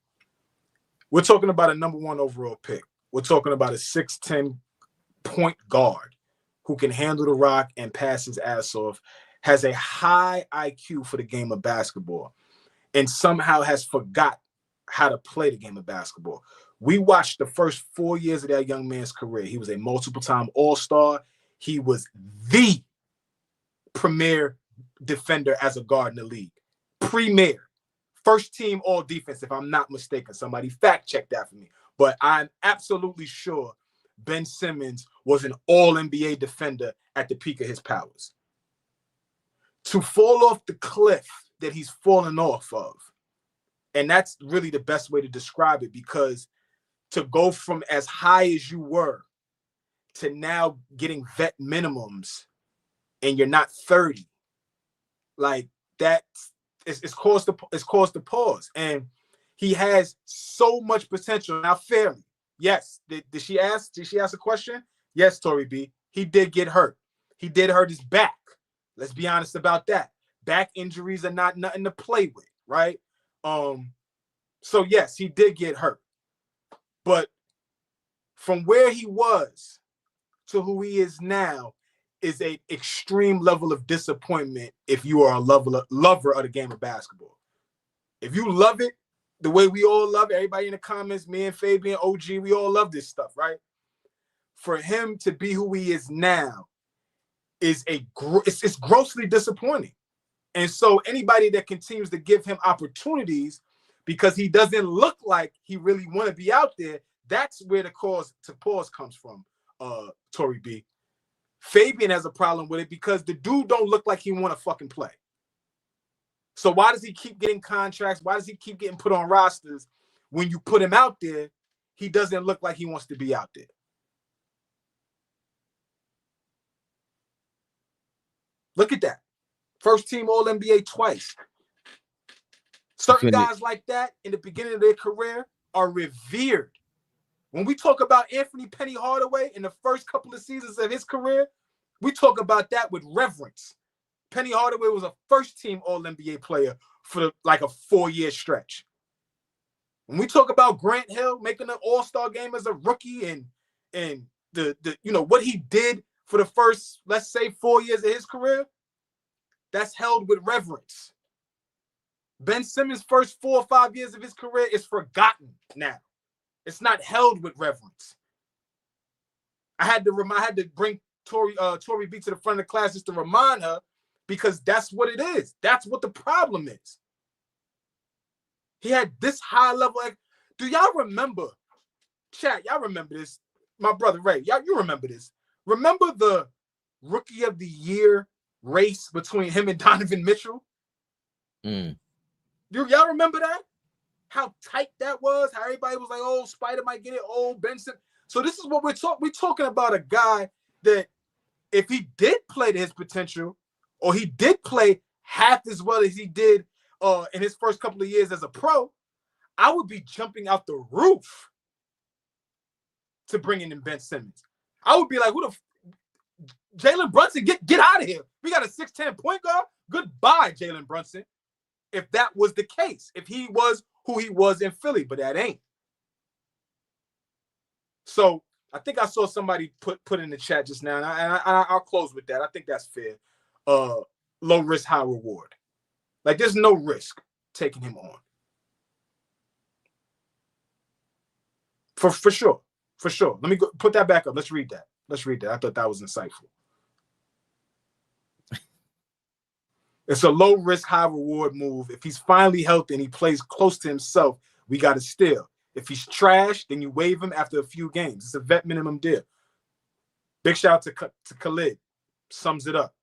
We're talking about a number 1 overall pick. We're talking about a 6'10" point guard who can handle the rock and pass his ass off, has a high IQ for the game of basketball, and somehow has forgot how to play the game of basketball. We watched the first 4 years of that young man's career. He was a multiple-time All-Star. He was the premier defender as a guard in the league. Premier. First team all defense, if I'm not mistaken. Somebody fact check that for me. But I'm absolutely sure Ben Simmons was an all-NBA defender at the peak of his powers. To fall off the cliff that he's fallen off of, and that's really the best way to describe it, because to go from as high as you were to now getting vet minimums and you're not 30, like that's it's caused to pause. And he has so much potential. Now, fairly, yes. Did she ask a question? Yes, Tori B. He did get hurt. He did hurt his back. Let's be honest about that. Back injuries are not nothing to play with, right? So yes, he did get hurt. But from where he was to who he is now is an extreme level of disappointment if you are a lover of the game of basketball. If you love it the way we all love it, everybody in the comments, me and Fabian, OG, we all love this stuff, right? For him to be who he is now is it's grossly disappointing. And so anybody that continues to give him opportunities because he doesn't look like he really want to be out there, that's where the cause to pause comes from, Tori B. Fabian has a problem with it because the dude don't look like he want to fucking play. So why does he keep getting contracts? Why does he keep getting put on rosters? When you put him out there, he doesn't look like he wants to be out there. Look at that. First team All-NBA twice. Certain guys like that in the beginning of their career are revered. When we talk about Anthony Penny Hardaway in the first couple of seasons of his career, we talk about that with reverence. Penny Hardaway was a first-team All-NBA player for like a 4-year stretch. When we talk about Grant Hill making an All-Star game as a rookie and the what he did for the first, let's say, 4 years of his career, that's held with reverence. Ben Simmons' first 4 or 5 years of his career is forgotten now. It's not held with reverence. I had to bring Tory B to the front of the class just to remind her, because that's what it is. That's what the problem is. He had this high level. Do y'all remember, chat? Y'all remember this? My brother Ray, you remember this? Remember the Rookie of the Year race between him and Donovan Mitchell? Mm. Y'all remember that? How tight that was? How everybody was like, "Oh, Spider might get it." Oh, Benson. So this is what we're talking. We're talking about a guy that, if he did play to his potential, or he did play half as well as he did in his first couple of years as a pro, I would be jumping out the roof to bring in Ben Simmons. I would be like, "Who the Jalen Brunson? Get out of here! We got a 6'10" point guard. Goodbye, Jalen Brunson." If that was the case, if he was who he was in Philly, but that ain't. So I think I saw somebody put in the chat just now, and I'll close with that. I think that's fair. Low risk, high reward. Like, there's no risk taking him on. For sure. For sure. Let me put that back up. Let's read that. I thought that was insightful. It's a low risk, high reward move. If he's finally healthy and he plays close to himself, we got to steal. If he's trash, then you waive him after a few games. It's a vet minimum deal. Big shout out to Khalid. Sums it up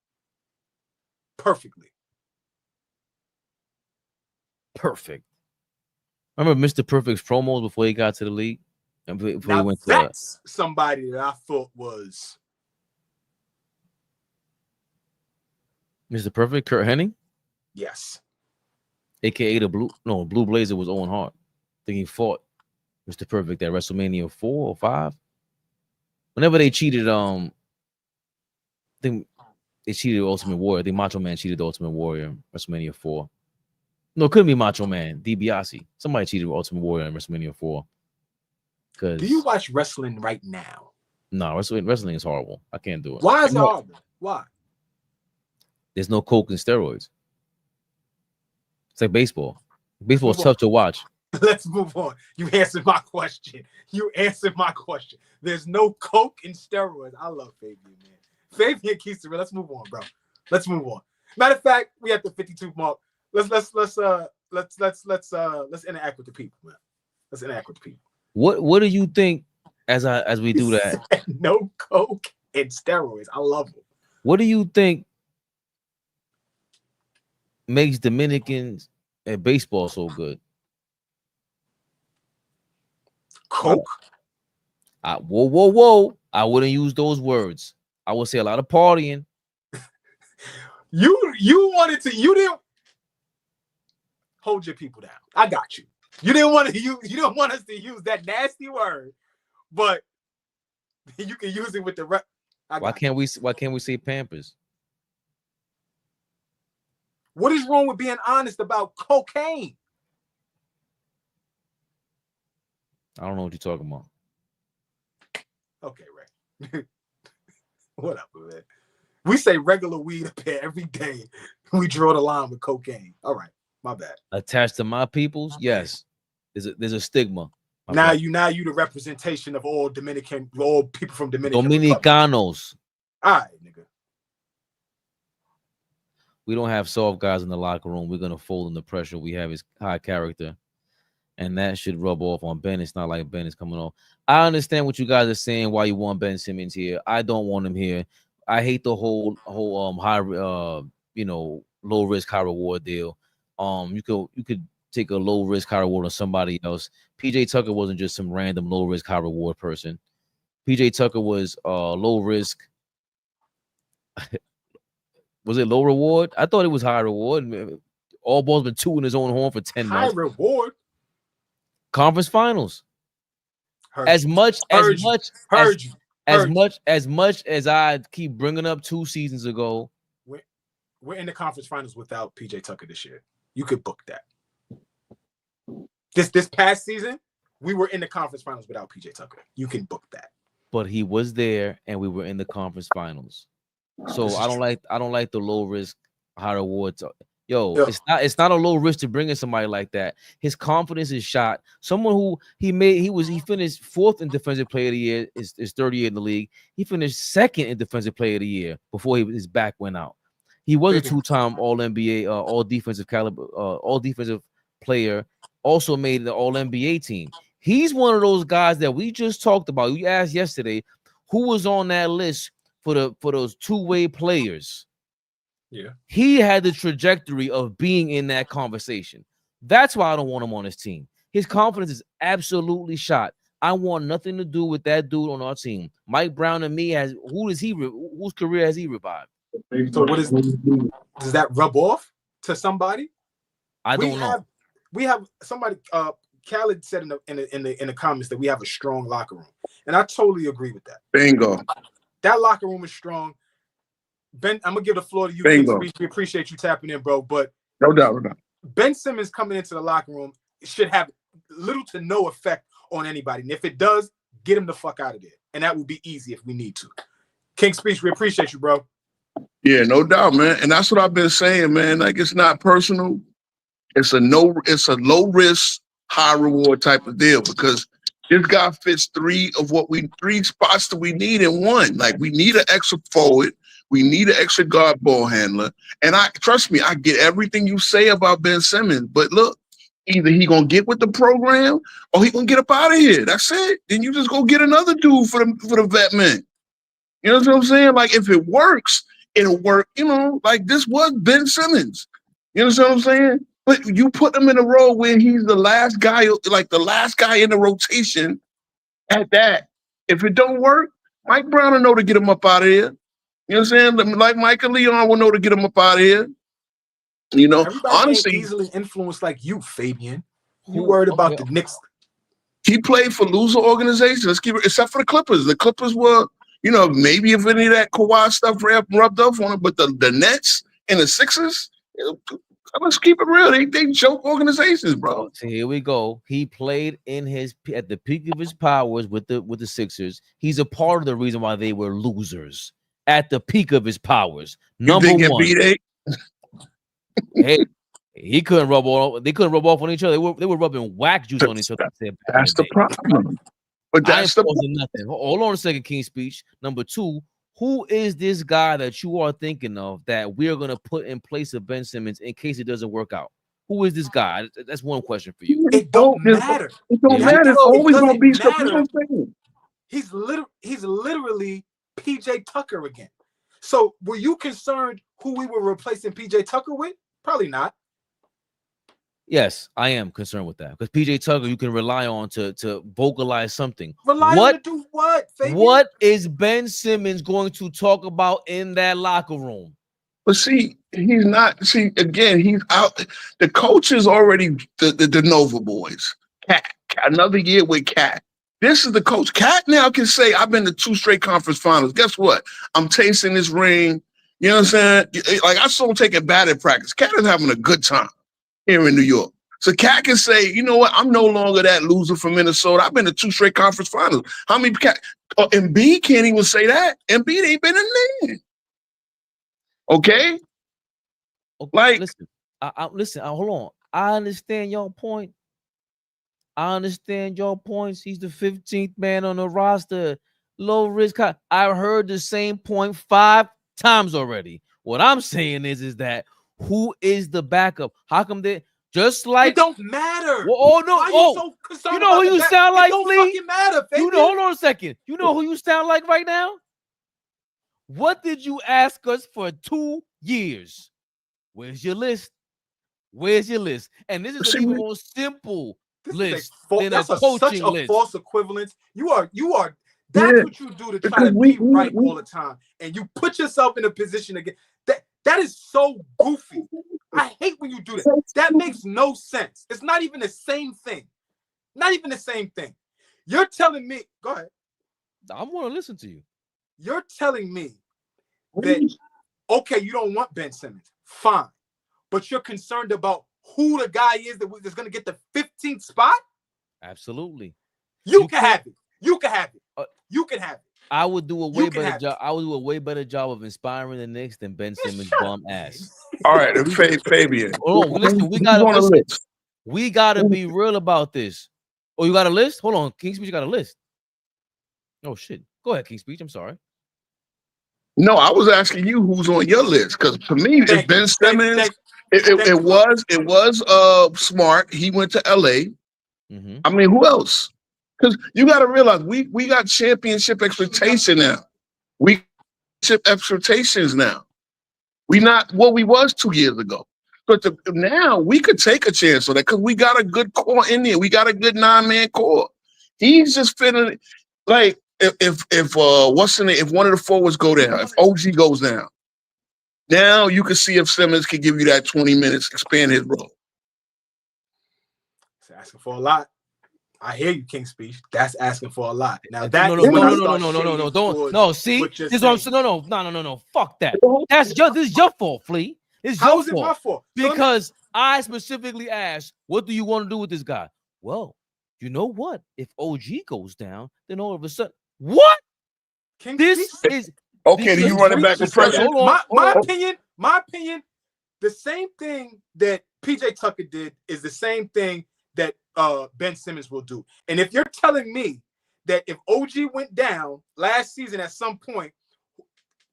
perfectly. Perfect. Remember Mr. Perfect's promos before he got to the league? And before Now he went that's somebody that I thought was Mr. Perfect, Kurt Hennig, yes. aka the Blue Blazer was Owen Hart. I think he fought Mr. Perfect at WrestleMania 4 or 5. Whenever they cheated, I think they cheated Ultimate Warrior. I think Macho Man cheated the Ultimate Warrior in WrestleMania 4. No, it couldn't be Macho Man. DiBiase. Somebody cheated with Ultimate Warrior in WrestleMania 4. Do you watch wrestling right now? No, wrestling is horrible. I can't do it. Why is it horrible? Why? There's no coke and steroids. It's like baseball. Baseball is tough to watch. Let's move on. You answered my question. There's no coke and steroids. I love Fabian, man. Fabian keeps it real. Let's move on, bro. Let's move on. Matter of fact, we at the 52 mark. Let's interact with the people, man. Let's interact with the people. What do you think as we do that? No coke and steroids. I love it. What do you think makes Dominicans at baseball so good? Coke. Whoa. I wouldn't use those words. I would say a lot of partying. You didn't hold your people down. I got you. You didn't want us to use that nasty word, but you can use it with the rep. Why can't we say Pampers? What is wrong with being honest about cocaine? I don't know what you're talking about. Okay, Ray. Whatever, man. We say regular weed up here every day. We draw the line with cocaine. All right, my bad. Attached to my peoples, yes. There's a stigma. Now you the representation of all people from Dominican. Dominicanos. All right, nigga. We don't have soft guys in the locker room. We're gonna fold under pressure. We have his high character, and that should rub off on Ben. It's not like Ben is coming off. I understand what you guys are saying. Why you want Ben Simmons here? I don't want him here. I hate the whole high low risk high reward deal. You could take a low risk high reward on somebody else. PJ Tucker wasn't just some random low risk high reward person. PJ Tucker was low risk. Was it low reward? I thought it was high reward. AllBall's been tooting his own horn for 10 months. High reward. Conference finals. As much as I keep bringing up 2 seasons ago, we're in the conference finals without PJ Tucker this year. You could book that. This past season, we were in the conference finals without PJ Tucker. You can book that. But he was there, and we were in the conference finals. So I don't like the low risk, high rewards. Yo, it's not a low risk to bring in somebody like that. His confidence is shot. Someone who he finished 4th in defensive player of the year, his 3rd year in the league. He finished 2nd in defensive player of the year before his back went out. He was a 2-time All NBA, all defensive caliber, all defensive player. Also made the All NBA team. He's one of those guys that we just talked about. We asked yesterday who was on that list for those two-way players. Yeah, he had the trajectory of being in that conversation. That's why I don't want him on his team. His confidence is absolutely shot. I want nothing to do with that dude on our team. Mike Brown and me whose career has he revived? So does that rub off to somebody? I don't know. We have somebody. Khaled said in the comments that we have a strong locker room, and I totally agree with that. Bingo. That locker room is strong. Ben, I'm gonna give the floor to you. We appreciate you tapping in, bro. But no doubt. Ben Simmons coming into the locker room should have little to no effect on anybody. And if it does, get him the fuck out of there. And that will be easy if we need to. King Speech, we appreciate you, bro. Yeah, no doubt, man. And that's what I've been saying, man. Like, it's not personal. It's a low risk, high reward type of deal, because this guy fits three spots that we need in one. Like, we need an extra forward. We need an extra guard ball handler. And trust me, I get everything you say about Ben Simmons, but look, either he gonna get with the program or he gonna get up out of here. That's it. Then you just go get another dude for the vet men. You know what I'm saying? Like, if it works, it'll work. You know, like this was Ben Simmons. You know what I'm saying? But you put him in a role where he's the last guy, like the last guy in the rotation at that. If it don't work, Mike Brown will know to get him up out of here. You know what I'm saying? Like Michael Leon will know to get him up out of here. You know, everybody honestly, ain't easily influenced like you, Fabian. You worried about the Knicks? He played for loser organizations. Let's keep it, except for the Clippers. The Clippers were, you know, maybe if any of that Kawhi stuff rubbed off on him, but the Nets and the Sixers, let's keep it real. They joke organizations, bro. So here we go. He played at the peak of his powers with the Sixers. He's a part of the reason why they were losers at the peak of his powers. Number one. Hey, he couldn't rub off. They couldn't rub off on each other. They were rubbing whack juice on each other. That's the problem. But that's nothing. Hold on a second, King Speech. Number two, who is this guy that you are thinking of that we're gonna put in place of Ben Simmons in case it doesn't work out? Who is this guy? That's one question for you. It don't matter. It don't matter. It's always gonna be something. He's literally PJ Tucker again. So were you concerned who we were replacing PJ Tucker with? Probably not. Yes, I am concerned with that because PJ Tucker you can rely on to vocalize something. Rely on to do what? Fabian? What is Ben Simmons going to talk about in that locker room? But see, he's not. See, again, he's out. The coach is already the Nova boys. Cat, another year with Cat. This is the coach. Cat now can say, I've been to 2 straight conference finals. Guess what? I'm tasting this ring. You know what I'm saying? Like, I saw him taking batting practice. Cat is having a good time here in New York. So Cat can say, you know what? I'm no longer that loser from Minnesota. I've been to 2 straight conference finals. How many Cat? Embiid can't even say that. Embiid ain't been in there. Okay? Like, listen, listen, hold on. I understand your point. I understand your points. He's the 15th man on the roster. Low risk. I've heard the same point 5 times already. What I'm saying is that who is the backup? How come they just like it don't matter? Well, oh no! Oh, so you know who you sound like? It don't fucking matter. You know, hold on a second. You know who you sound like right now? What did you ask us for 2 years? Where's your list? Where's your list? And this is even more simple list than a coaching such a list. False equivalence. You are. That's what you do to try to be right all the time, and you put yourself in a position again. That is so goofy. I hate when you do that. That makes no sense. It's not even the same thing. Not even the same thing. You're telling me. Go ahead. I want to listen to you. You're telling me that okay, you don't want Ben Simmons. Fine, but you're concerned about who the guy is that's going to get the 15th spot. Absolutely. You can have it. You can have it. You can have it. I would do a You way can better have job. I would do a way better job of inspiring the Knicks than Ben Just Simmons' shut bum up, man. ass. All right, and Fabian. Hold on, listen. We Who's gotta on the listen. list? We gotta be real about this. Oh, you got a list? Hold on, King Speech got a list. Oh shit. Go ahead, King Speech. I'm sorry. No, I was asking you who's on your list because for me, it's Ben Simmons. It was Smart. He went to LA. Mm-hmm. I mean, who else? Because you got to realize we got championship expectation now. We expectations now. We not what we was 2 years ago. But now we could take a chance on that because we got a good core in there. We got a good 9-man core. He's just fitting like if one of the forwards go down, if OG goes down, now you can see if Simmons can give you that 20 minutes, expand his role. It's asking for a lot. I hear you, King Speech. That's asking for a lot. Now that No. See, this is what I'm saying. No. Fuck that. This is your fault, Flea. It's How your is it fault. my fault? Because I specifically asked, what do you want to do with this guy? Well, you know what? If OG goes down, then all of a sudden, what? King This Speech? is okay. Do you run it back with pressure? My opinion. The same thing that PJ Tucker did is the same thing that Ben Simmons will do. And if you're telling me that if OG went down last season at some point,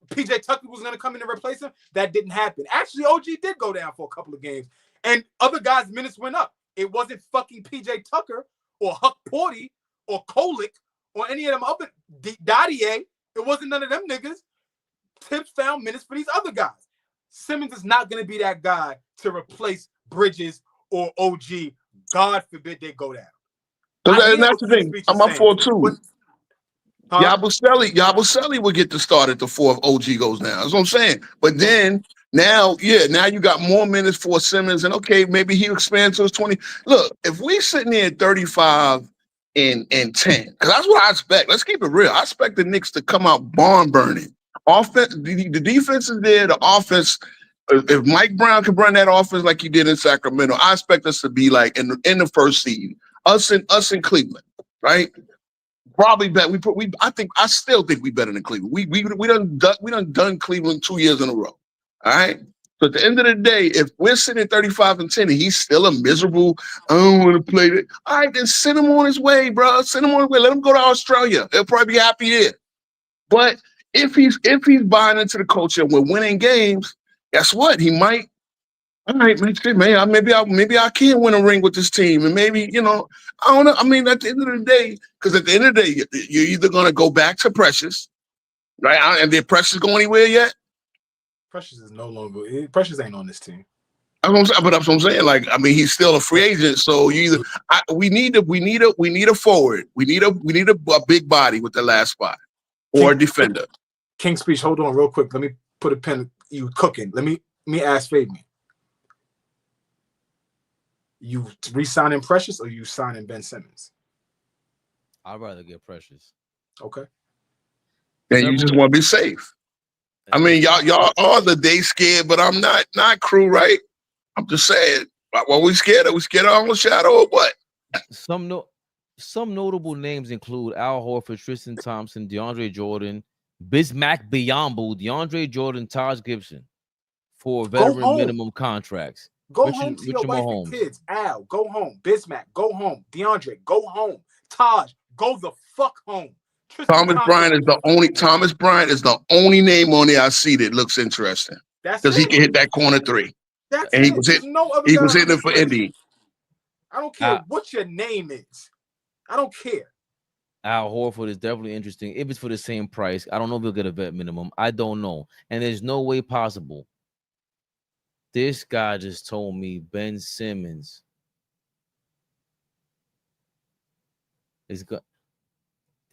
PJ Tucker was going to come in and replace him, that didn't happen. Actually, OG did go down for a couple of games, and other guys' minutes went up. It wasn't fucking PJ Tucker or Huck Porty or Kolick or any of them other Dadier. It wasn't none of them niggas. Tibbs found minutes for these other guys. Simmons is not going to be that guy to replace Bridges or OG. God forbid they go down. And that's the thing. I'm up for too. Yabusele will get the start at the 4th. OG goes down. That's what I'm saying. But then now you got more minutes for Simmons, and okay, maybe he expands to his 20. Look, if we sitting there at 35 and 10, because that's what I expect. Let's keep it real. I expect the Knicks to come out barn burning. Offense, the defense is there. The offense. If Mike Brown can run that offense like he did in Sacramento, I expect us to be like in the first seed. Us in Cleveland, right? Probably bet I still think we better than Cleveland. We done Cleveland 2 years in a row. All right. So at the end of the day, if we're sitting at 35 and 10 and he's still a miserable, I don't want to play that. All right, then send him on his way, bro. Send him on his way. Let him go to Australia. He'll probably be happy there. But if he's buying into the culture and we're winning games, guess what? He might. All right, man. Maybe I can win a ring with this team, and maybe I don't know. I mean, at the end of the day, because at the end of the day, you're either gonna go back to Precious, right? And did Precious go anywhere yet? Precious is no longer. Precious ain't on this team. But that's what I'm saying. Like, I mean, he's still a free agent, so we need a forward. We need a big body with the last spot or a defender. King Speech, hold on real quick. Let me put a pin. You cooking? Let me ask Fabian. You re-signing Precious or you signing Ben Simmons? I'd rather get Precious. Okay. And you just want to be safe. I mean, y'all are the day scared, but I'm not crew, right? I'm just saying. What we scared of? We scared of our own shadow or what? Some notable names include Al Horford, Tristan Thompson, DeAndre Jordan, Bismack Biyombo, DeAndre Jordan, Taj Gibson for veteran minimum contracts. Go home to your wife and kids. Al, go home. Bismack, go home. DeAndre, go home. Taj, go the fuck home. Thomas Bryant is the only name on there I see that looks interesting. Because he can hit that corner 3. And he was hitting it for Indy. I don't care what your name is. I don't care. Al Horford is definitely interesting. If it's for the same price, I don't know if he'll get a vet minimum. I don't know. And there's no way possible. This guy just told me Ben Simmons is good.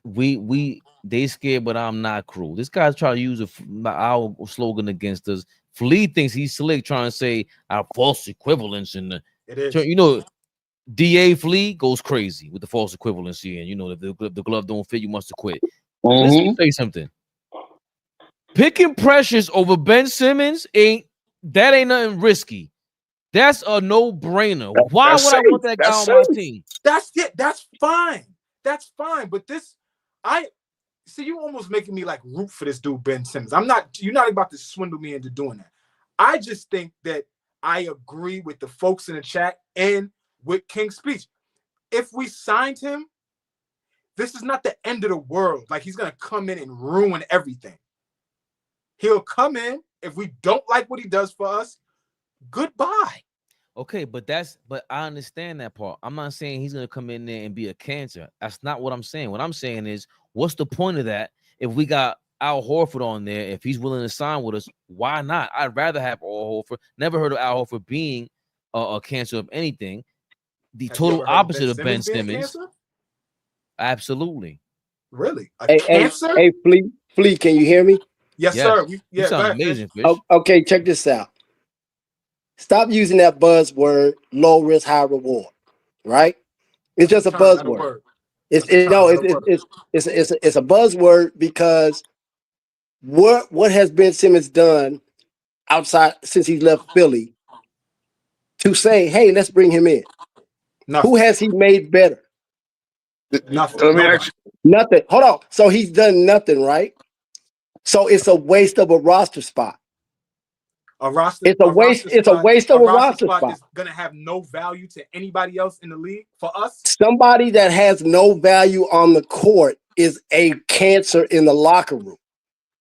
They scared, but I'm not crew. This guy's trying to use our slogan against us. Flea thinks he's slick, trying to say our false equivalence in the. It is. DA Flea goes crazy with the false equivalency, and if the glove don't fit, you must have quit. Mm-hmm. Let me say something. Picking Precious over Ben Simmons ain't nothing risky. That's a no-brainer. Why would I want that guy on my team? That's it. That's fine. That's fine. But see, you almost making me like root for this dude, Ben Simmons. You're not about to swindle me into doing that. I just think that I agree with the folks in the chat and with King's speech. If we signed him, this is not the end of the world. Like, he's going to come in and ruin everything. He'll come in. If we don't like what he does for us, goodbye. Okay, but I understand that part. I'm not saying he's going to come in there and be a cancer. That's not what I'm saying. What I'm saying is, what's the point of that? If we got Al Horford on there, if he's willing to sign with us, why not? I'd rather have Al Horford. Never heard of Al Horford being a cancer of anything. The total opposite of Ben Simmons. Absolutely. Really? Cancer? Hey, Flea, can you hear me? Yes, sir. You sound amazing, Fish. Okay, check this out. Stop using that buzzword, low risk, high reward. Right? It's just a buzzword. It's a buzzword because what has Ben Simmons done outside since he left Philly to say, hey, let's bring him in? Nothing. Who has he made better? Nothing. Nothing. Hold on. So he's done nothing, right? So it's a waste of a roster spot. It's a waste of a roster spot. It's gonna have no value to anybody else in the league for us. Somebody that has no value on the court is a cancer in the locker room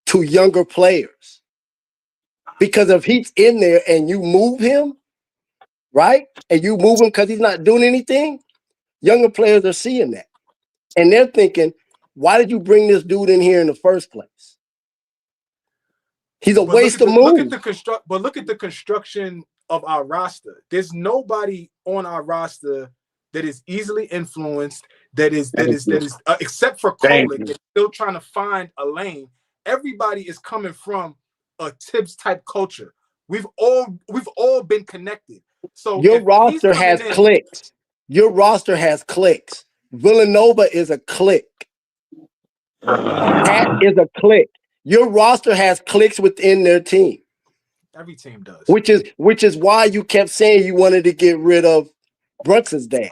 to younger players. Because if he's in there and you move him, right? And you move him because he's not doing anything, younger players are seeing that. And they're thinking, why did you bring this dude in here in the first place? He's a waste of move. Look at the construction of our roster. There's nobody on our roster that is easily influenced, that is except for Kolek, is still trying to find a lane. Everybody is coming from a Tibbs type culture. We've all been connected. So your roster has clicks. Your roster has clicks. Villanova is a click. Pat is a click. Your roster has clicks within their team. Every team does. Which is why you kept saying you wanted to get rid of Brunson's dad.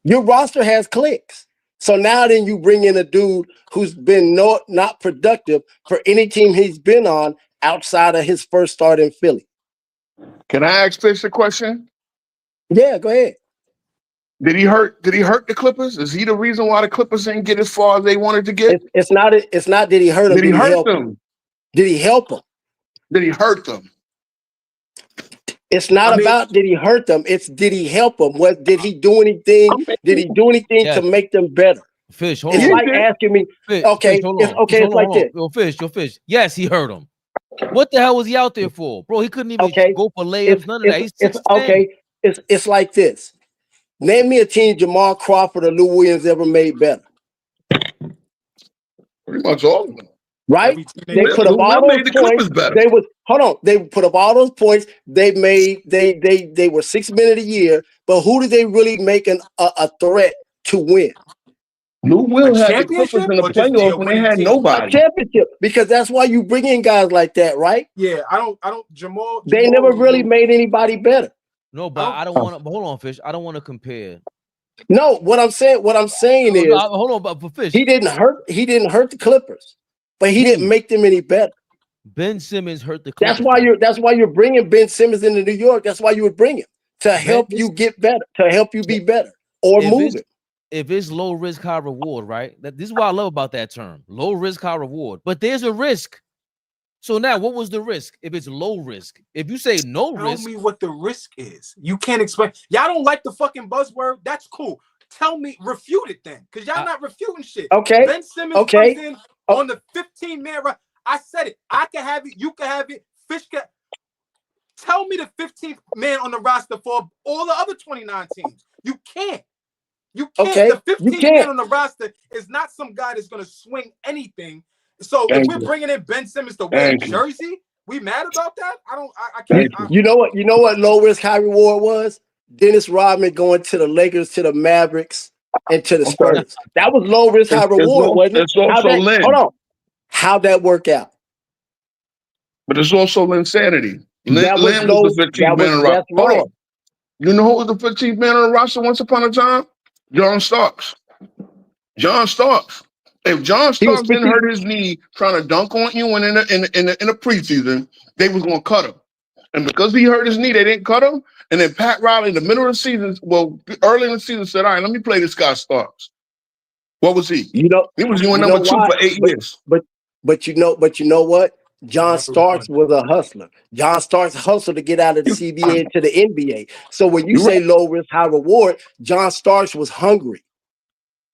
Your roster has clicks. So now then you bring in a dude who's been not productive for any team he's been on outside of his first start in Philly. Can I ask Fish a question? Yeah, go ahead. Did he hurt the Clippers? Is he the reason why the Clippers didn't get as far as they wanted to get? It's not did he hurt him? Did he hurt them? Did he help them? Did he hurt them? It's not about did he hurt them. It's did he help them? Did he do anything? Did he do anything to make them better? Fish, hold it's on. Like asking me, Fish, okay, Fish, it's like this. Yo, Fish. Yes, he hurt him. What the hell was he out there for? Bro, he couldn't even go for layups, none of that. He's 6'10". It's like this. Name me a team Jamal Crawford or Lou Williams ever made better. Pretty much all of them. Right? They put up all those points. They put up all those points. They were 6 men of the year, but who did they really make a threat to win? Lou Will had the Clippers in the playoffs when they had nobody. A championship, because that's why you bring in guys like that, right? Yeah, I don't Jamal. They never really made anybody better. No, but I don't want to. Hold on, Fish. I don't want to compare. No, what I'm saying is, hold on, but for Fish, he didn't hurt the Clippers, but he didn't make them any better. Ben Simmons hurt the Clippers. That's why you're bringing Ben Simmons into New York. That's why you would bring him to help you get better, to help you be better, or move it. If it's low risk, high reward, right? This is what I love about that term: low risk, high reward. But there's a risk. So now, what was the risk? If it's low risk, if you say no risk, tell me what the risk is. You can't explain. Y'all don't like the fucking buzzword. That's cool. Tell me, refute it then, because y'all not refuting shit. Okay. Ben Simmons comes in on the 15-man run. I said it. I can have it. You can have it. Fish can. Tell me the 15th man on the roster for all the other 29 teams. You can't. You can't. Okay. The 15th man on the roster is not some guy that's going to swing anything. So if we're bringing in Ben Simmons to wear a jersey, we mad about that? I can't. You know what low risk, high reward was? Dennis Rodman going to the Lakers, to the Mavericks, and to the Spurs. That was low risk, high reward, wasn't it? It's also Lynn. Hold on. How'd that work out? But it's also insanity. Lynn was the 15th man on the roster. Hold on. You know who was the 15th man on the roster once upon a time? John Starks. If John Starks didn't hurt his knee trying to dunk on you and in the preseason, they was gonna cut him. And because he hurt his knee, they didn't cut him. And then Pat Riley in the middle of the season, well, early in the season said, all right, let me play this guy Starks. What was he? You know, he was doing number 2 for 8 years. But you know what? John Starks was a hustler. John Starks hustled to get out of the CBA into the NBA. So when you say low risk, high reward, John Starks was hungry.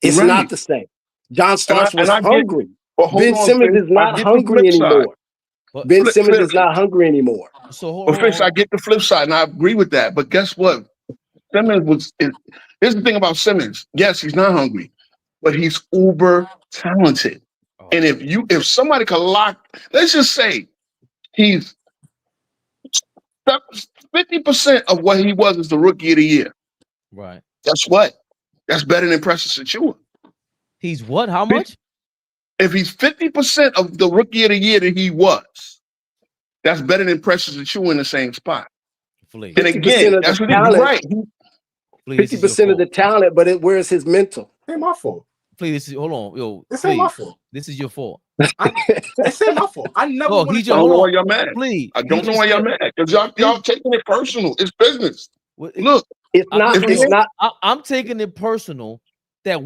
It's not the same. John Starks was hungry. Ben Simmons is not hungry anymore. Ben Simmons is not hungry anymore. So Fish, I get the flip side, and I agree with that. But guess what? Simmons here's the thing about Simmons. Yes, he's not hungry, but he's uber talented. And if somebody could let's just say he's 50% of what he was as the rookie of the year. Right. Guess what? That's better than Precious Achiuwa. He's what? How much? If he's 50% of the rookie of the year that he was, that's better than Precious Achiuwa in the same spot. Please. And again, that's what you're right. 50% of the talent, but where's his mental? Ain't my fault. Please, hold on, yo. This ain't my fault. This is your fault. This ain't my fault. I never. No, I don't know why y'all mad. Please, I don't know why y'all mad because y'all taking it personal. It's business. Look, it's not. I'm taking it personal that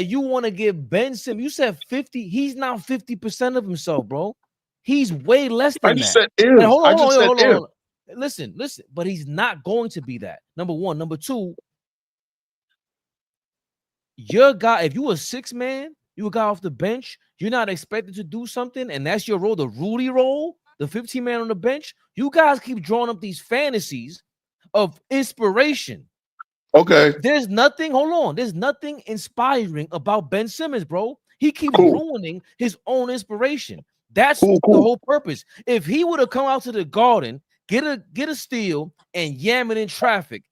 you want to give Ben Simmons. You said 50. He's not 50% of himself, bro. He's way less than that. I just said if. Hold on. Listen. But he's not going to be that. Number one. Number two. Your guy, if you a 6-man, you a guy off the bench, you're not expected to do something, and that's your role, the Rudy role, the 15-man on the bench. You guys keep drawing up these fantasies of inspiration. Okay. There's nothing inspiring about Ben Simmons, bro. He keeps ruining his own inspiration. That's the whole purpose. If he would have come out to the Garden, get a steal, and yam it in traffic,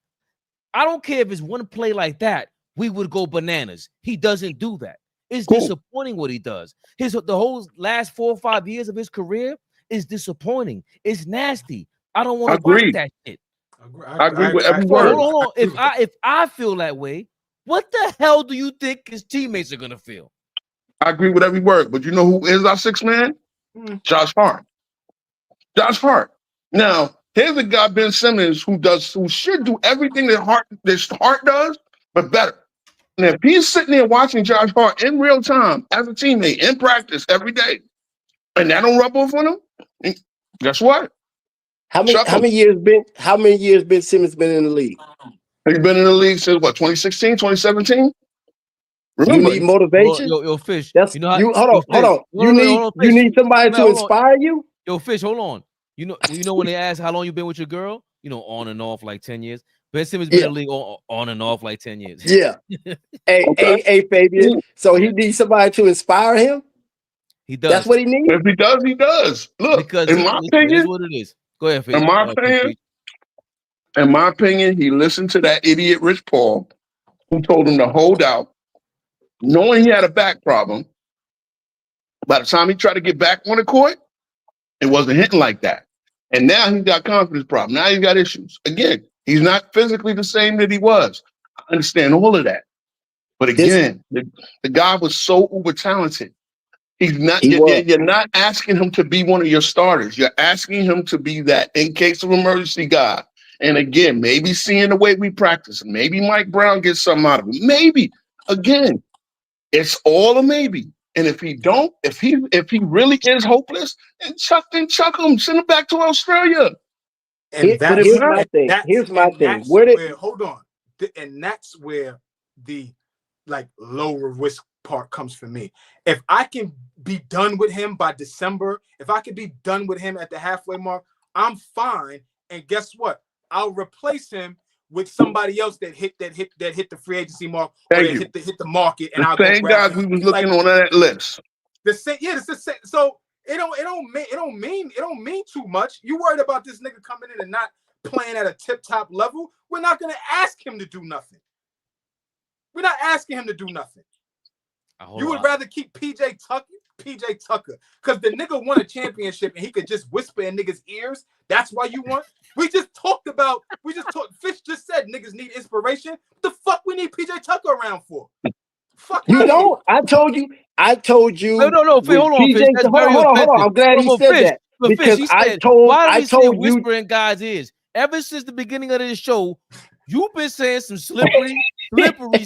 I don't care if it's one play like that, we would go bananas. He doesn't do that. It's disappointing what he does. The whole last 4 or 5 years of his career is disappointing. It's nasty. I don't want to watch that shit. I agree with every word. Hold on. If I feel that way, what the hell do you think his teammates are gonna feel? I agree with every word. But you know who is our 6-man? Josh Hart. Josh Hart. Now, here's a guy, Ben Simmons, who should do everything that Hart does, but better. And if he's sitting there watching Josh Hart in real time as a teammate in practice every day, and that don't rub off on him, guess what? How many years Ben Simmons been in the league? He's been in the league since what, 2016, 2017? Remember, you need motivation. Yo, Fish. Hold on. You need somebody to inspire you. Yo, Fish, hold on. You know when they ask how long you been with your girl, on and off like 10 years. Ben Simmons been in the league on and off like 10 years. Yeah. Hey, Fabian. So he needs somebody to inspire him. He does. That's what he needs. If he does, he does. Look, because in my opinion, is what it is. Go ahead, Fish. In my opinion, he listened to that idiot Rich Paul, who told him to hold out, knowing he had a back problem. By the time he tried to get back on the court, it wasn't hitting like that. And now he's got confidence problem. Now he's got issues. Again, he's not physically the same that he was. I understand all of that. But again, the guy was so uber talented. He's not. You're not asking him to be one of your starters. You're asking him to be that in case of emergency guy. And again, maybe seeing the way we practice, maybe Mike Brown gets something out of it. Maybe. Again, it's all a maybe. And if he really is hopeless, then chuck him, send him back to Australia. And here's my thing. Hold on. And that's where the lower risk part comes for me. If I can be done with him by December, if I can be done with him at the halfway mark, I'm fine. And guess what? I'll replace him with somebody else that hit the free agency mark or hit the market. And I'll same guys we was looking on that list. The same, it's the same. So it don't mean too much. You worried about this nigga coming in and not playing at a tip-top level? We're not gonna ask him to do nothing. We're not asking him to do nothing. You would rather keep PJ Tucker, because the nigga won a championship and he could just whisper in niggas' ears. That's why you want. Fish just said niggas need inspiration. What the fuck we need PJ Tucker around for? Fuck you don't. I told you I told you. No, Fish, hold on, Fish. That's very hold offensive. on. I'm glad he said Fish, that Fish, because he I said, told why are we saying you whispering guys' ears? Ever since the beginning of this show, you've been saying some slippery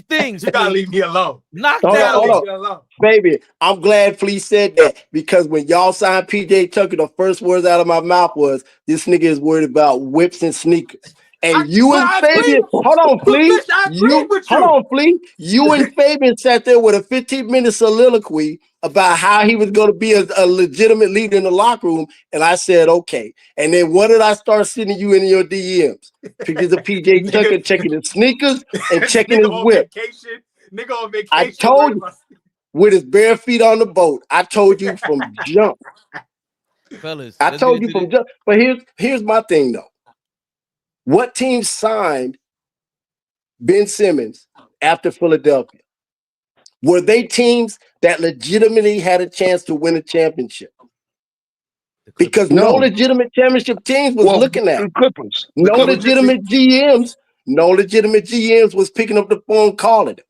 things. You gotta leave me alone. Knock Hold that on, off. baby. I'm glad Flea said that because when y'all signed PJ Tucker, the first words out of my mouth was, "This nigga is worried about whips and sneakers." And you and Fabian, hold on, Flea. Hold on, Flea. You and Fabian sat there with a 15-minute soliloquy about how he was going to be a legitimate leader in the locker room, and I said, okay. And then what did I start sending you in your DMs? Pictures of PJ Tucker checking his sneakers and checking his whip. Nigga on vacation. I told you, with his bare feet on the boat. I told you from jump. Fellas, I told you from jump. But here's my thing, though. What team signed Ben Simmons after Philadelphia? Were they teams that legitimately had a chance to win a championship? Because no legitimate championship teams was looking at the Clippers. No legitimate GMs was picking up the phone calling him.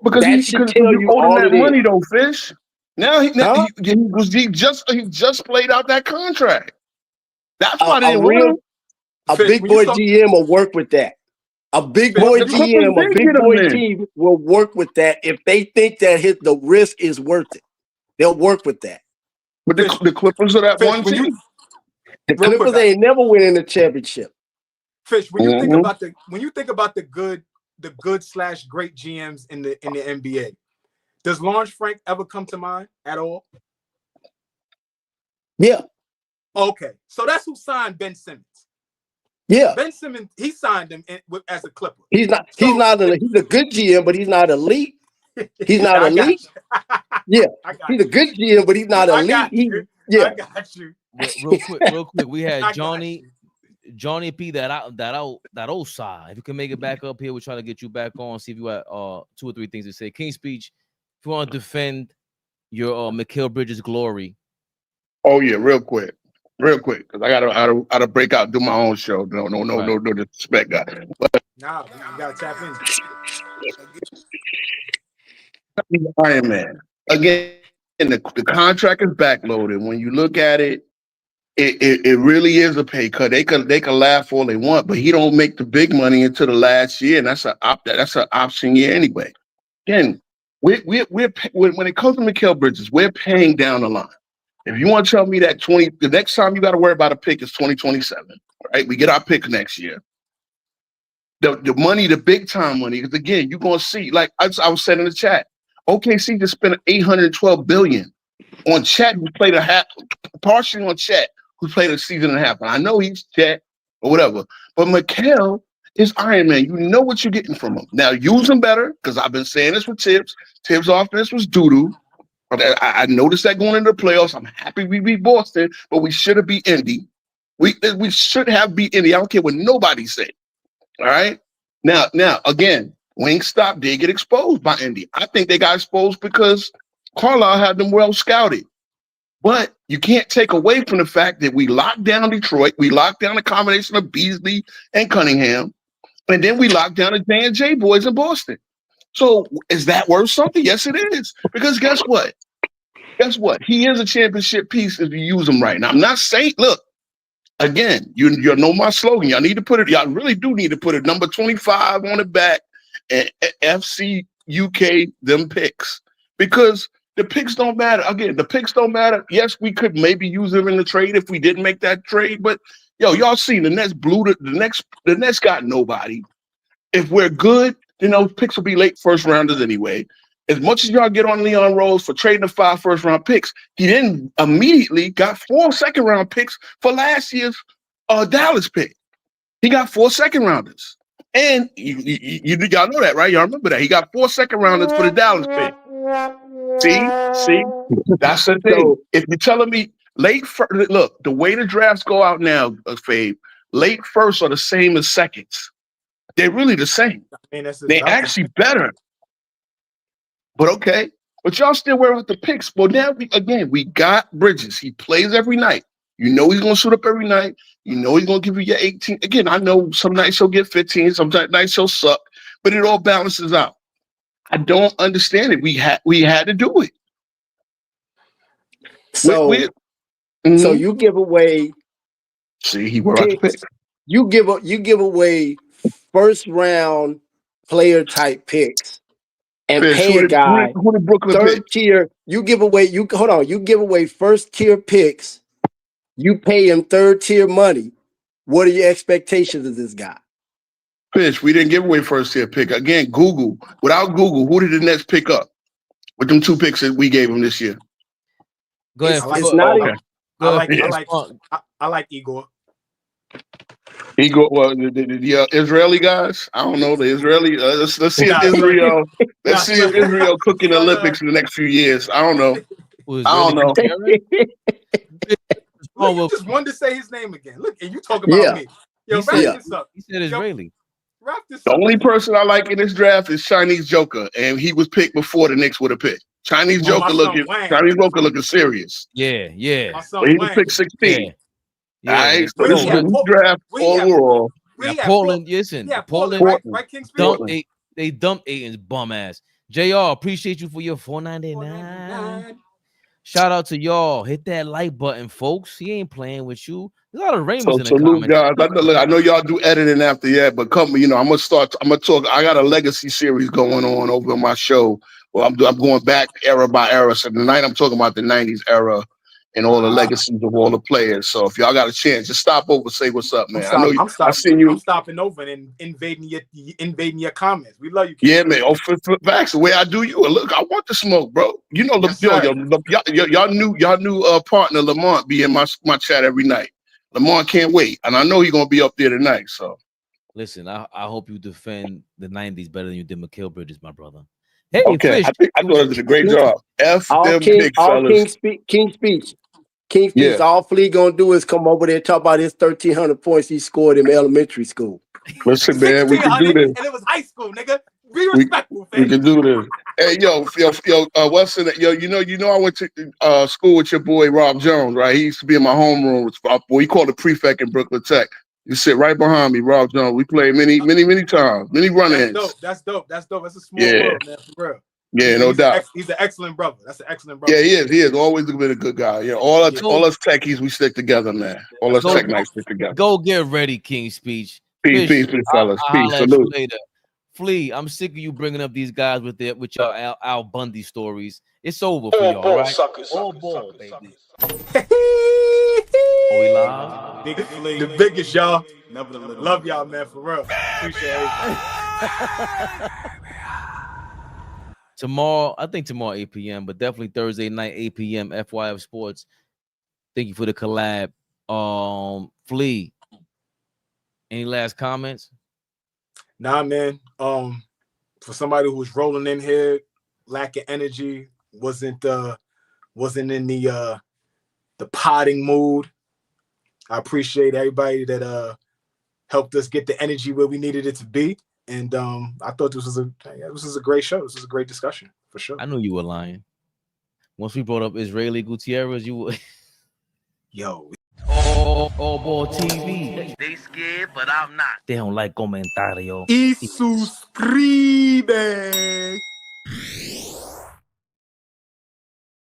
Because that should tell you owed him all that it money is. though, Fish. Now he just played out that contract. That's why they didn't want him. A big boy GM will work with that. A big boy GM, a big boy team will work with that if they think that the risk is worth it. They'll work with that. But the Clippers are that one team. The Clippers ain't never winning the championship. Fish, when you think about the good / great GMs in the NBA, does Lawrence Frank ever come to mind at all? Yeah. Okay, so that's who signed Ben Simmons. Yeah, Ben Simmons, he signed him as a Clipper. He's a good GM, but he's not elite. He's not elite. Yeah, he's a good GM, but he's not elite. I got you. Real quick. We had Johnny P that old side. If you can make it back up here, we're trying to get you back on. See if you had 2 or 3 things to say. King Speech. If you want to defend your Mikal Bridges glory. Oh yeah, real quick, because I gotta break out and do my own show. No disrespect, guy. But nah, you gotta tap in. Iron Man again. The contract is backloaded. When you look at it, it really is a pay cut. They can laugh all they want, but he don't make the big money until the last year, and that's an option year anyway. Again, we're when it comes to Mikal Bridges, we're paying down the line. If you want to tell me that the next time you got to worry about a pick is 2027, right? We get our pick next year. The money, the big time money, because again, you're gonna see, like I was saying in the chat, OKC just spent $812 billion on Chet, who played partially on Chet, who played a season and a half. And I know he's Chet or whatever, but Mikal is Iron Man. You know what you're getting from him. Now use him better, because I've been saying this with Tibbs. Tibbs' offense was doo-doo. I noticed that going into the playoffs. I'm happy we beat Boston, but we should have beat Indy. We should have beat Indy. I don't care what nobody said. All right. Now again, Wingstop did get exposed by Indy. I think they got exposed because Carlisle had them well scouted. But you can't take away from the fact that we locked down Detroit. We locked down a combination of Beasley and Cunningham, and then we locked down the J&J boys in Boston. So is that worth something? Yes, it is. Because guess what? He is a championship piece if you use him right. Now, I'm not saying, look, again, you know my slogan. Y'all really do need to put it number 25 on the back and FC UK, them picks. Because the picks don't matter. Again, the picks don't matter. Yes, we could maybe use them in the trade if we didn't make that trade. But, y'all seen the Nets blew the Nets got nobody. If we're good, then those picks will be late first rounders anyway. As much as y'all get on Leon Rose for trading the 5 first-round picks, he then immediately got 4 second-round picks for last year's Dallas pick. He got 4 second-rounders. And y'all know that, right? Y'all remember that. He got 4 second-rounders for the Dallas pick. See? That's the thing. If you're telling me look, the way the drafts go out now, Fabe, late first are the same as seconds. They're really the same. They're actually better. But okay. But y'all still worry about the picks. Well, now, we got Bridges. He plays every night. You know he's going to shoot up every night. You know he's going to give you your 18. Again, I know some nights he'll get 15. Some nights he'll suck. But it all balances out. I don't understand it. We had to do it. So, so you give away. See, he wore out the pick. You give away first round player type picks and pay a guy who the Brooklyn third pick? tier. You give away you give away first tier picks. You pay him third tier money. What are your expectations of this guy? Pitch, we didn't give away first tier pick. Again, Google. Without Google, who did the Nets pick up with them 2 picks that we gave them this year? Go ahead. It's not. Okay. I like Igor. Igor, well, the Israeli guys. I don't know the Israeli. Let's see if Israel. Let's see if Israel cooking the Olympics in the next few years. I don't know. I don't know. Look, you just wanted to say his name again. Look, and you talk about me. Yo, wrap this up. He said Israeli. Wrap this The up. only person I like in this draft is Chinese Joker, and he was picked before the Knicks would have picked. Chinese Joker looking serious. Yeah. He was picked 16. Yeah. All right, so this is a new draft overall. Portland, listen. Yeah, Portland. Right, Kingsfield. They dumped Aiton's bum ass. JR, appreciate you for your $4.99. Shout out to y'all. Hit that like button, folks. He ain't playing with you. There's a lot of Raymond's in the comments. Guys. I know y'all do editing after that, but I'm gonna talk. I got a legacy series going on over on my show. Well, I'm going back era by era. So tonight I'm talking about the 90s era and all the legacies of all the players. So if y'all got a chance, just stop over, say what's up, man. I'm stopping over and invading your comments. We love you. Yeah, man. Oh, for facts, the way I do you. Look, I want the smoke, bro. You know, y'all new partner Lamont be in my chat every night. Lamont can't wait, and I know he's gonna be up there tonight. So, listen, I hope you defend the 90s better than you did Mikal Bridges, my brother. Hey, okay, Fish. I thought it did a great job. King Speech. All Flea gonna do is come over there and talk about his 1,300 points he scored in elementary school. Listen, man, we can do this. And it was high school, nigga. Be respectful, we can do this. Hey, Weston, you know, I went to school with your boy Rob Jones, right? He used to be in my homeroom. We called it Prefect in Brooklyn Tech. You sit right behind me, Rob Jones. We played many times, many run-ins. That's dope. That's a small world, man, for real. Yeah, no doubt. He's an excellent brother. That's an excellent brother. Yeah, he is. Always been a good guy. Yeah, all us techies, we stick together, man. All us tech nights stick together. Go get ready, King Speech. Peace, fellas. Peace, salute. Later. Flea, I'm sick of you bringing up these guys with your Al Bundy stories. It's over for y'all, all right? All ball, baby. We live. Big Flea, the biggest, y'all. Love y'all, man, for real. Appreciate it. Tomorrow, 8 p.m., but definitely Thursday night, 8 p.m., FYF Sports. Thank you for the collab. Flea, any last comments? Nah, man. For somebody who was rolling in here, lacking energy, wasn't in the potting mood. I appreciate everybody that helped us get the energy where we needed it to be. And I thought this was a great show. This was a great discussion for sure. I knew you were lying. Once we brought up Israeli Gutierrez, you were yo. AllBall TV. They scared, but I'm not. They don't like comentario. Y suscribe.